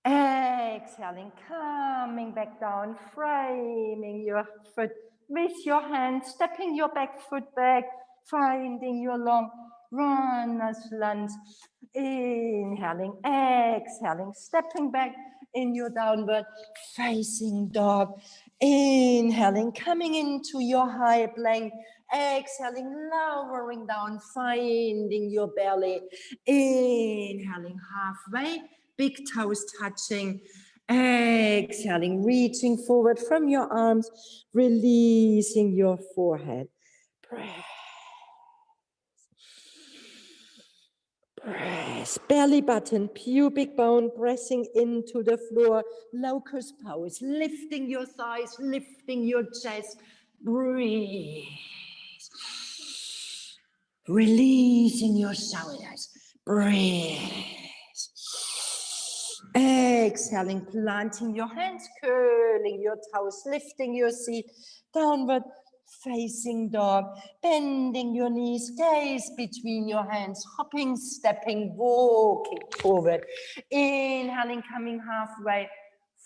Exhaling, coming back down, framing your foot with your hand, stepping your back foot back, finding your long runner's lunge. Inhaling, exhaling, stepping back in your downward facing dog. Inhaling, coming into your high plank. Exhaling, lowering down, finding your belly. Inhaling, halfway, big toes touching. Exhaling, reaching forward from your arms, releasing your forehead. Breath. Press, belly button, pubic bone pressing into the floor, locust pose, lifting your thighs, lifting your chest. Breathe. Releasing your shoulders. Breathe. Exhaling, planting your hands, curling your toes, lifting your seat, downward facing dog, bending your knees, gaze between your hands, hopping, stepping, walking forward. Inhaling, coming halfway,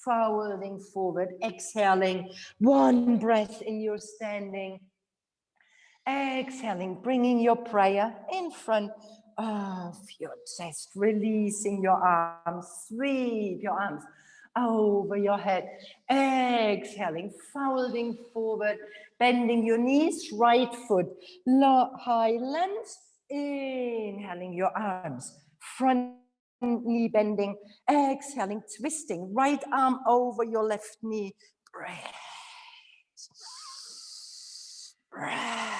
folding forward, exhaling, one breath in your standing. Exhaling, bringing your prayer in front of your chest, releasing your arms, sweep your arms over your head. Exhaling, folding forward, bending your knees, right foot, high lunge. Inhaling your arms, front knee bending. Exhaling, twisting, right arm over your left knee. Breath. Breath.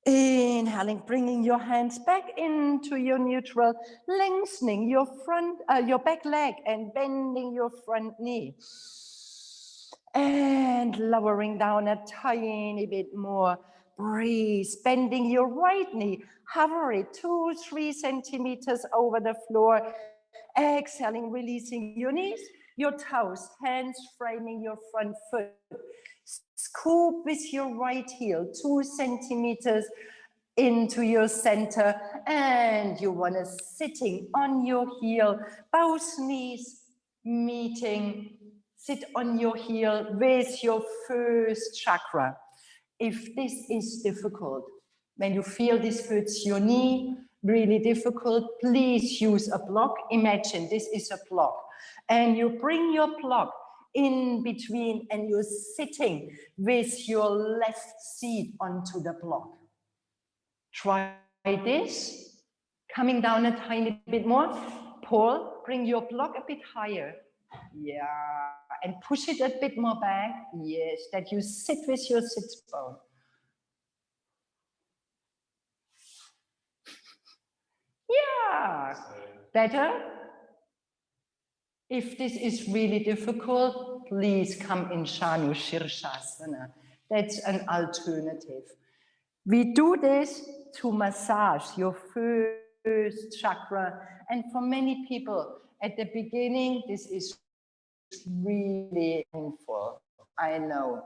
Inhaling, bringing your hands back into your neutral, lengthening your your back leg and bending your front knee. And lowering down a tiny bit more. Breathe, bending your right knee, hover it 2-3 centimeters over the floor. Exhaling, releasing your knees, your toes, hands framing your front foot. Scoop with your right heel 2 centimeters into your center, and you want to sitting on your heel, both knees meeting. Sit on your heel with your first chakra. If this is difficult, when you feel this hurts your knee, really difficult, please use a block. Imagine this is a block, and you bring your block in between and you're sitting with your left seat onto the block. Try this, coming down a tiny bit more. Pull, bring your block a bit higher. Yeah, and push it a bit more back. Yes, that you sit with your sits bone. Yeah, better. If this is really difficult, please come in Shanu Shirshasana. That's an alternative. We do this to massage your first chakra. And for many people, at the beginning, this is really painful. I know.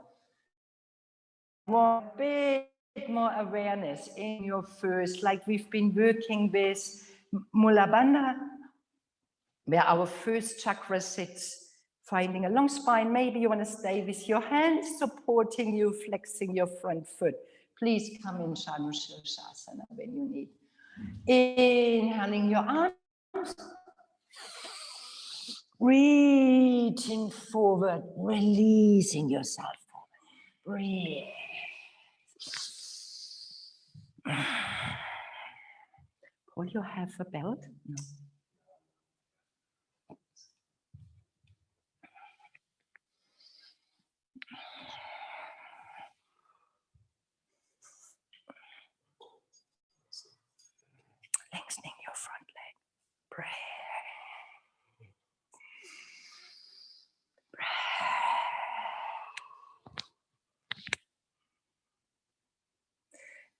More bit more awareness in your first, like we've been working with Mula Bandha, where our first chakra sits, finding a long spine. Maybe you want to stay with your hands supporting you, flexing your front foot. Please come in Shanu Shirshasana when you need. Inhaling your arms, reaching forward, releasing yourself forward. Breathe. Will you have a belt? No. Lengthening your front leg. Breathe.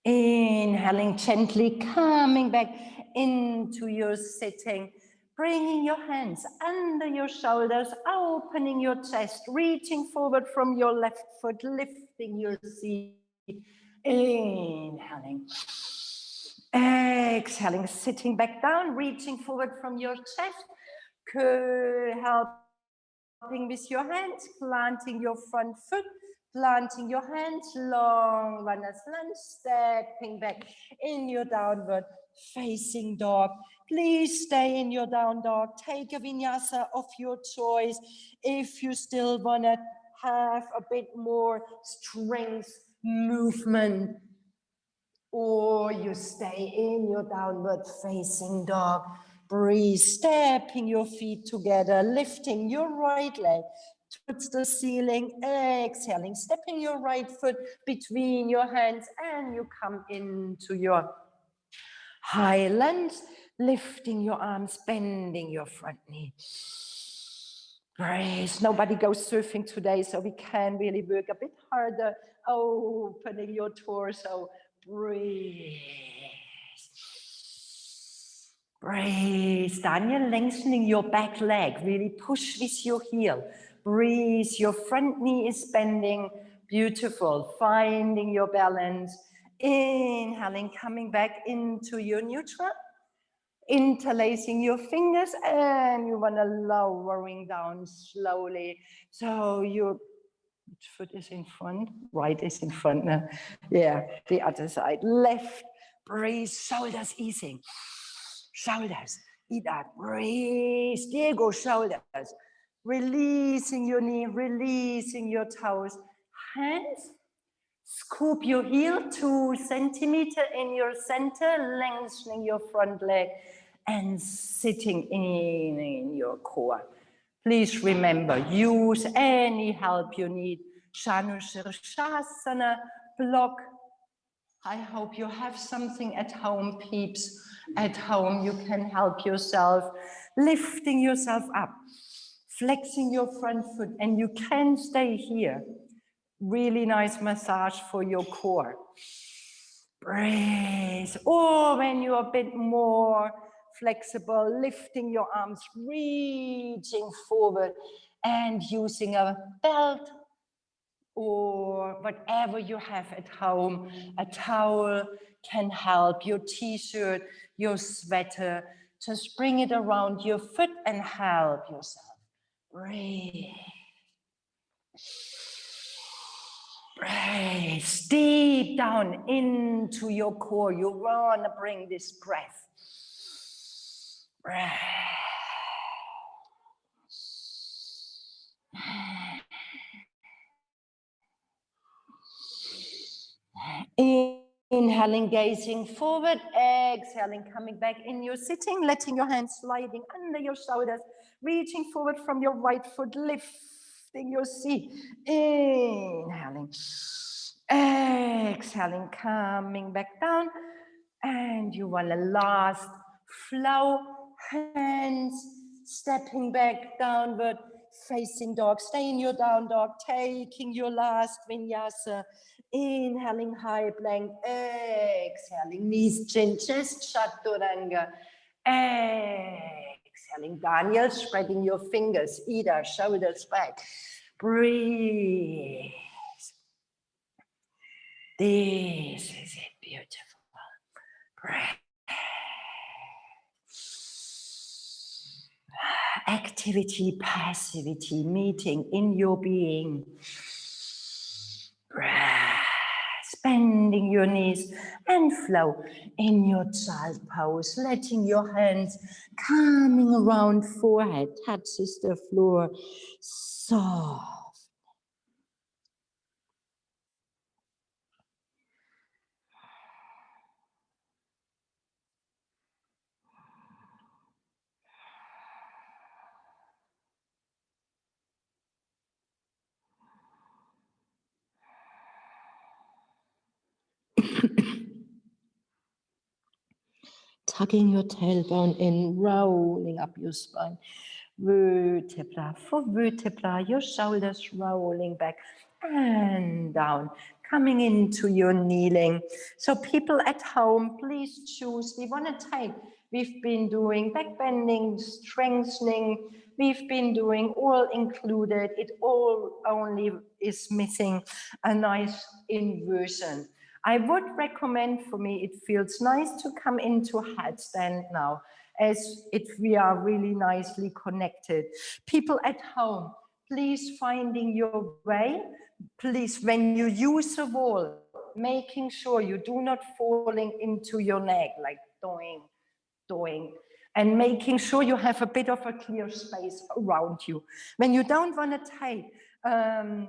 Inhaling gently, coming back into your sitting, bringing your hands under your shoulders, opening your chest, reaching forward from your left foot, lifting your seat, Inhaling. Exhaling, sitting back down, reaching forward from your chest. Helping with your hands, planting your front foot, planting your hands, long runners lunge, stepping back in your downward facing dog. Please stay in your down dog. Take a vinyasa of your choice. If you still want to have a bit more strength, movement, or you stay in your downward facing dog. Breathe, stepping your feet together, lifting your right leg towards the ceiling, exhaling, stepping your right foot between your hands, and you come into your high lunge, lifting your arms, bending your front knee. Breathe. Nobody goes surfing today, so we can really work a bit harder, opening your torso. Breathe. Breathe. Daniel, lengthening your back leg. Really push with your heel. Breathe. Your front knee is bending. Beautiful. Finding your balance. Inhaling, coming back into your neutral. Interlacing your fingers, and you want to lowering down slowly. So your foot is in front, right is in front now. Yeah, the other side. Left, breathe, shoulders easing. Shoulders, eat that, breathe. Diego, shoulders. Releasing your knee, releasing your toes. Hands, scoop your heel 2 centimeters in your center, lengthening your front leg and sitting in your core. Please remember, use any help you need. Shasana, block. I hope you have something at home, peeps. At home, you can help yourself, lifting yourself up, flexing your front foot, and you can stay here. Really nice massage for your core. Breathe. Or when you're a bit more flexible, lifting your arms, reaching forward and using a belt or whatever you have at home. A towel can help, your t-shirt, your sweater. Just bring it around your foot and help yourself. Breathe. Breathe deep down into your core. You want to bring this breath. Breathe. Inhaling, gazing forward, exhaling, coming back in your sitting, letting your hands sliding under your shoulders, reaching forward from your right foot, lifting your seat. Inhaling, exhaling, coming back down. And you want to last flow, hands stepping back downward, facing dog. Stay in your down dog, taking your last vinyasa. Inhaling high plank, exhaling knees, chin, chest, chaturanga. Exhaling Daniel, spreading your fingers, either shoulders back. Breathe. This is it, beautiful. Breathe. Activity, passivity, meeting in your being. Breath. Bending your knees and flow in your child pose, letting your hands coming around forehead, touches the floor, soft. Tucking your tailbone in, rolling up your spine. Vertebra for vertebra, your shoulders rolling back and down, coming into your kneeling. So people at home, please choose. We want to take, we've been doing back bending, strengthening, we've been doing all included. It all only is missing a nice inversion. I would recommend, for me, it feels nice to come into headstand now, as if we are really nicely connected. People at home, please finding your way. Please, when you use a wall, making sure you do not falling into your neck, like doing, and making sure you have a bit of a clear space around you. When you don't want to take a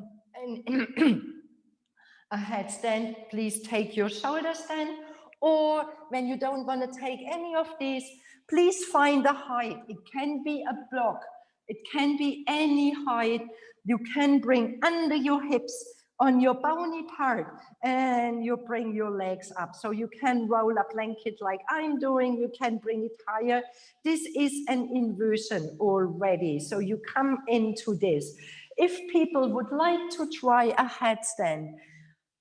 headstand, please take your shoulder stand, or when you don't want to take any of these, please find a height. It can be a block, it can be any height. You can bring under your hips on your bony part, and you bring your legs up. So you can roll a blanket like I'm doing, you can bring it higher. This is an inversion already, so you come into this. If people would like to try a headstand,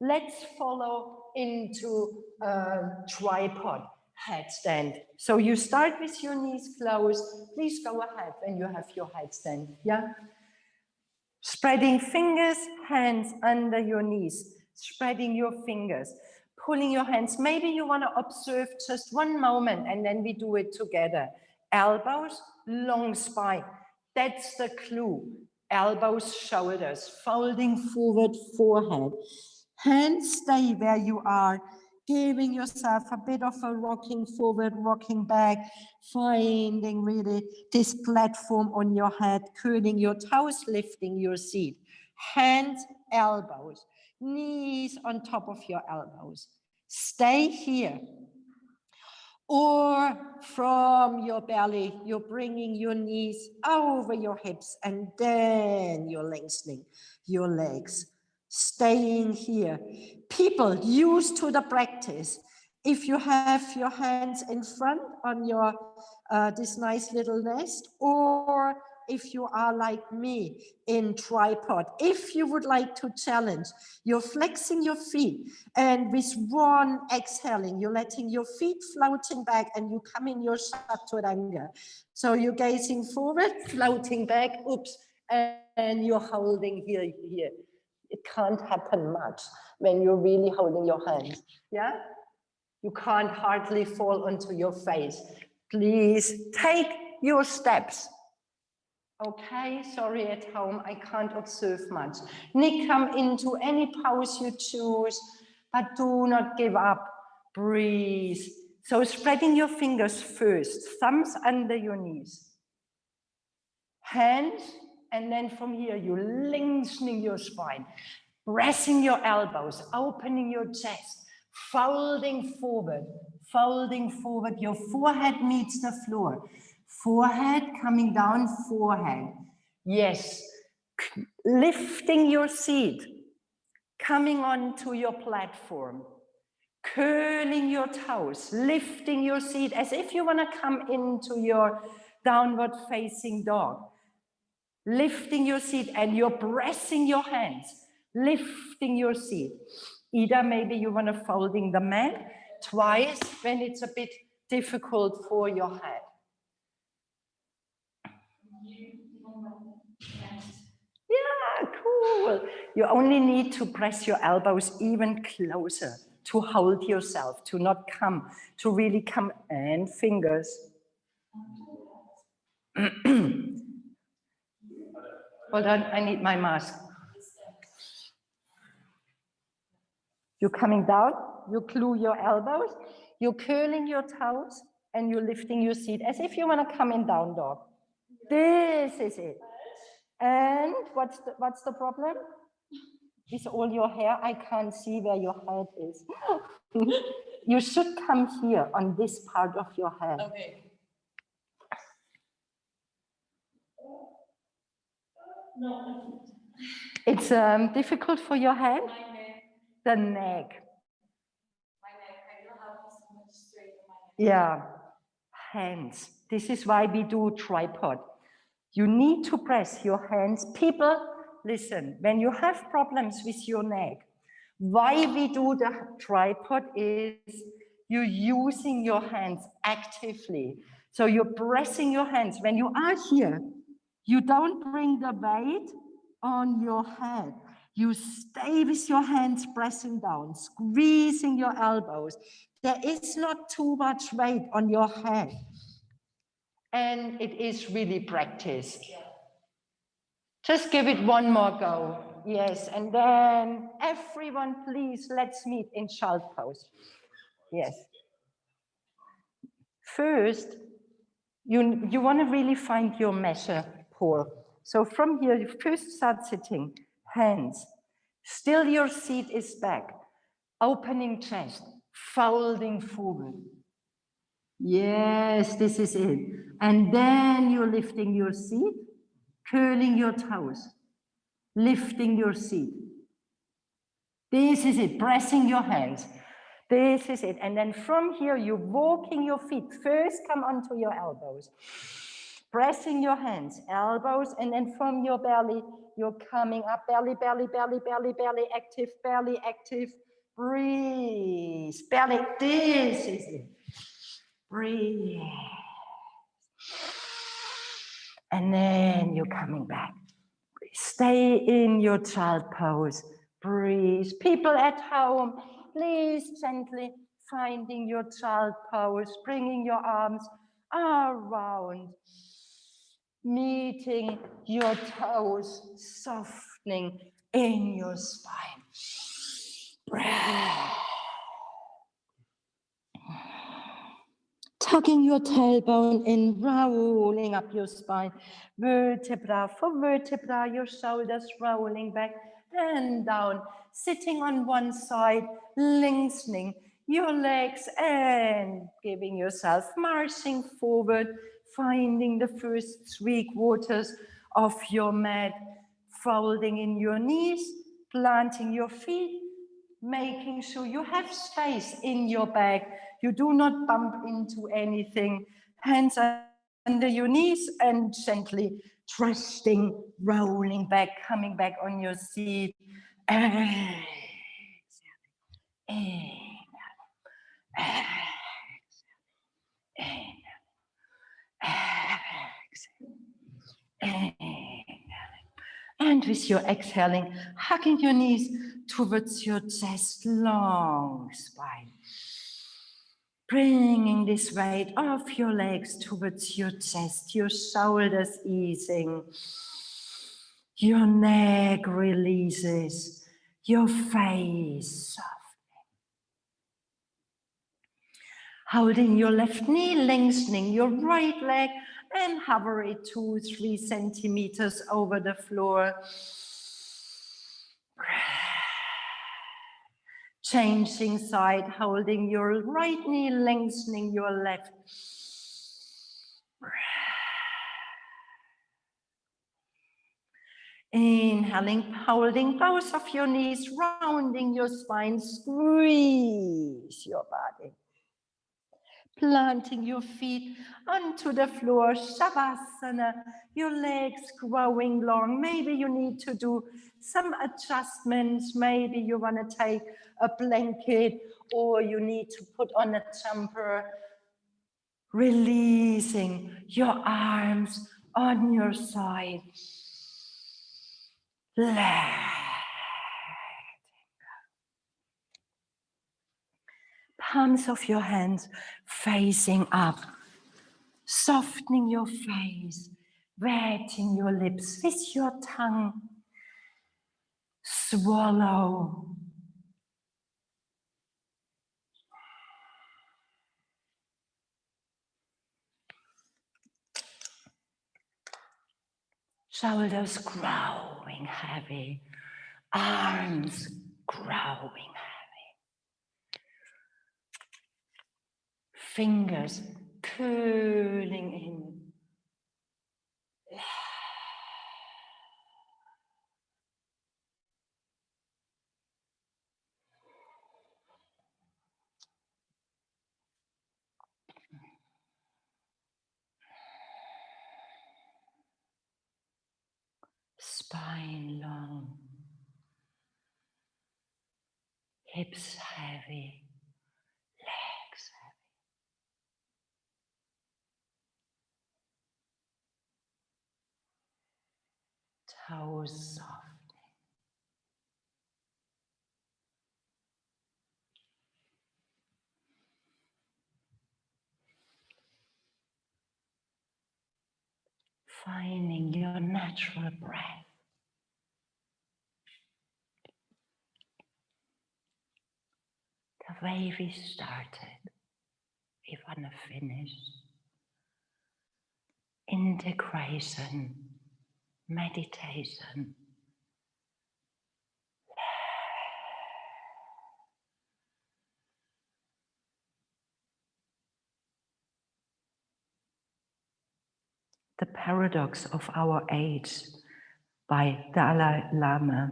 let's follow into a tripod headstand. So you start with your knees closed. Please go ahead when you have your headstand, yeah? Spreading fingers, hands under your knees, spreading your fingers, pulling your hands. Maybe you want to observe just one moment and then we do it together. Elbows, long spine. That's the clue. Elbows, shoulders, folding forward, forehead. Hands stay where you are, giving yourself a bit of a rocking forward, rocking back, finding really this platform on your head, curling your toes, lifting your seat. Hands, elbows, knees on top of your elbows. Stay here. Or from your belly, you're bringing your knees over your hips and then you're lengthening your legs. Staying here. People used to the practice, if you have your hands in front on your this nice little nest, or if you are like me in tripod, if you would like to challenge, you're flexing your feet, and with one exhaling, you're letting your feet floating back and you come in your chaturanga. So you're gazing forward, floating back, oops, and you're holding here. It can't happen much when you're really holding your hands, yeah? You can't hardly fall onto your face. Please take your steps. Okay, sorry at home, I can't observe much. Nick, come into any pose you choose, but do not give up. Breathe. So spreading your fingers first, thumbs under your knees. Hands, and then from here, you're lengthening your spine, pressing your elbows, opening your chest, folding forward, your forehead meets the floor. Forehead coming down, forehead. Yes, lifting your seat, coming onto your platform, curling your toes, lifting your seat as if you want to come into your downward facing dog. Lifting your seat, and you're pressing your hands, lifting your seat. Either maybe you want to folding the mat twice when it's a bit difficult for your head. Yeah, cool. You only need to press your elbows even closer to hold yourself, to not come, to really come, and fingers. Hold on, I need my mask. You're coming down, you glue your elbows, you're curling your toes, and you're lifting your seat as if you want to come in down dog. This is it. And what's the problem? With all your hair, I can't see where your head is. You should come here on this part of your head. Okay. No. It's difficult for your head? My neck. The neck. My neck, I don't have so much straight in my neck. Yeah, hands. This is why we do tripod. You need to press your hands. People, listen, when you have problems with your neck, why we do the tripod is you're using your hands actively. So you're pressing your hands. When you are here, you don't bring the weight on your head. You stay with your hands pressing down, squeezing your elbows. There is not too much weight on your head. And it is really practice. Just give it one more go. Yes, and then everyone, please, let's meet in child pose. Yes. First, you want to really find your measure pole. So from here, you first start sitting, hands. Still your seat is back. Opening chest, folding forward. Yes, this is it. And then you're lifting your seat, curling your toes, lifting your seat. This is it, pressing your hands. This is it. And then from here, you're walking your feet. First, come onto your elbows. Pressing your hands, elbows, and then from your belly, you're coming up, belly, belly, belly, belly, belly, active, belly, active. Breathe, belly, this is it. Breathe. And then you're coming back. Stay in your child pose. Breathe. People at home, please gently finding your child pose, bringing your arms around, meeting your toes, softening in your spine. Breath. Tucking your tailbone in, rolling up your spine, vertebra for vertebra, your shoulders rolling back and down, sitting on one side, lengthening your legs and giving yourself marching forward, finding the first 3/4 of your mat, folding in your knees, planting your feet, making sure you have space in your back. You do not bump into anything. Hands under your knees and gently trusting, rolling back, coming back on your seat. Exhale. And with your exhaling, hugging your knees towards your chest, long spine. Bringing this weight of your legs towards your chest, your shoulders easing, your neck releases, your face softening. Holding your left knee, lengthening your right leg, and hover it 2-3 centimeters over the floor. Changing side, holding your right knee, lengthening your left. Inhaling, holding both of your knees, rounding your spine, squeeze your body. Planting your feet onto the floor, Shavasana, your legs growing long. Maybe you need to do some adjustments. Maybe you want to take a blanket or you need to put on a jumper. Releasing your arms on your side. Palms of your hands facing up, softening your face, wetting your lips with your tongue. Swallow. Shoulders growing heavy, arms growing heavy. Fingers curling in. Spine long. Hips heavy. Legs heavy. Toes soft. Finding your natural breath. The way we started, we want to finish. Integration, meditation. The Paradox of Our Age by Dalai Lama.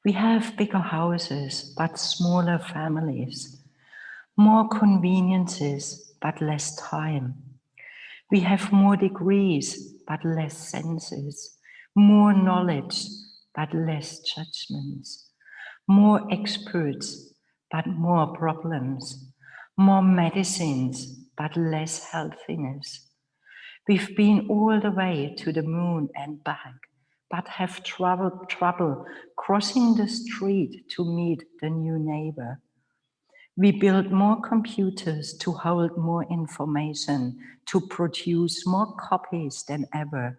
We have bigger houses, but smaller families, more conveniences, but less time. We have more degrees, but less senses, more knowledge, but less judgments, more experts, but more problems, more medicines, but less healthiness. We've been all the way to the moon and back, but have trouble crossing the street to meet the new neighbor. We build more computers to hold more information, to produce more copies than ever,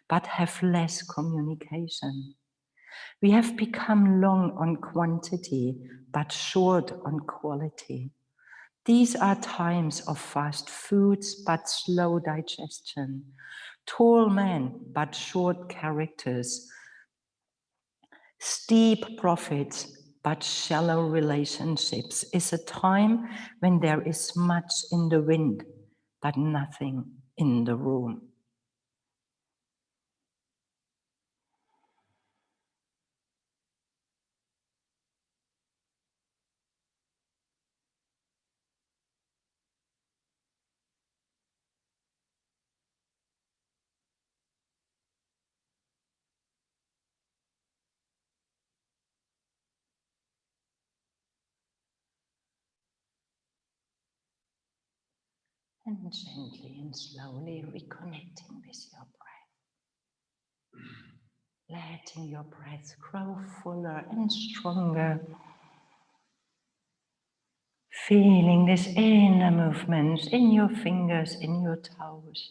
but have less communication. We have become long on quantity, but short on quality. These are times of fast foods, but slow digestion. Tall men, but short characters. Steep profits, but shallow relationships is a time when there is much in the wind, but nothing in the room. And gently and slowly reconnecting with your breath. Letting your breath grow fuller and stronger. Feeling this inner movement in your fingers, in your toes.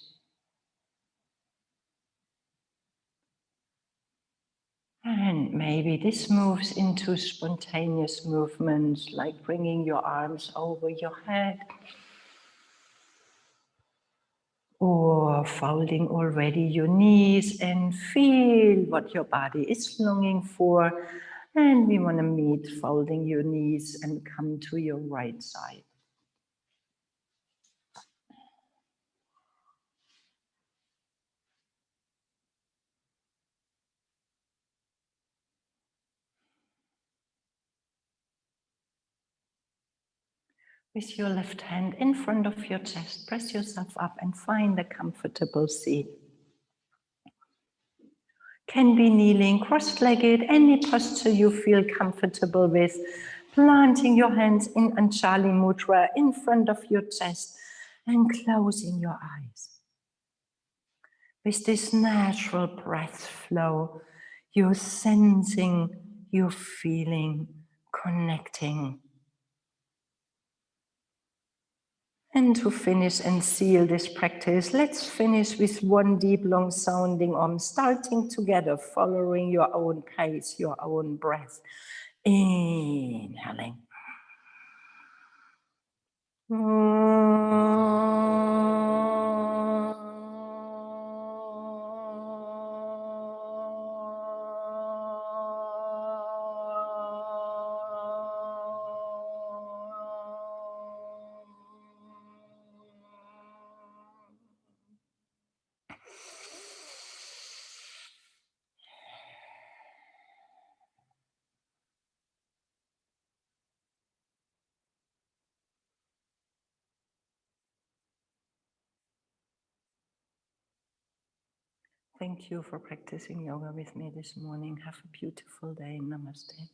And maybe this moves into spontaneous movements like bringing your arms over your head or folding already your knees and feel what your body is longing for. And we want to meet folding your knees and come to your right side. With your left hand in front of your chest, press yourself up and find a comfortable seat. Can be kneeling, cross-legged, any posture you feel comfortable with. Planting your hands in Anjali Mudra in front of your chest and closing your eyes. With this natural breath flow, you're sensing, you're feeling, connecting. And to finish and seal this practice, let's finish with one deep, long sounding Om, starting together, following your own pace, your own breath. Inhaling. Thank you for practicing yoga with me this morning. Have a beautiful day. Namaste.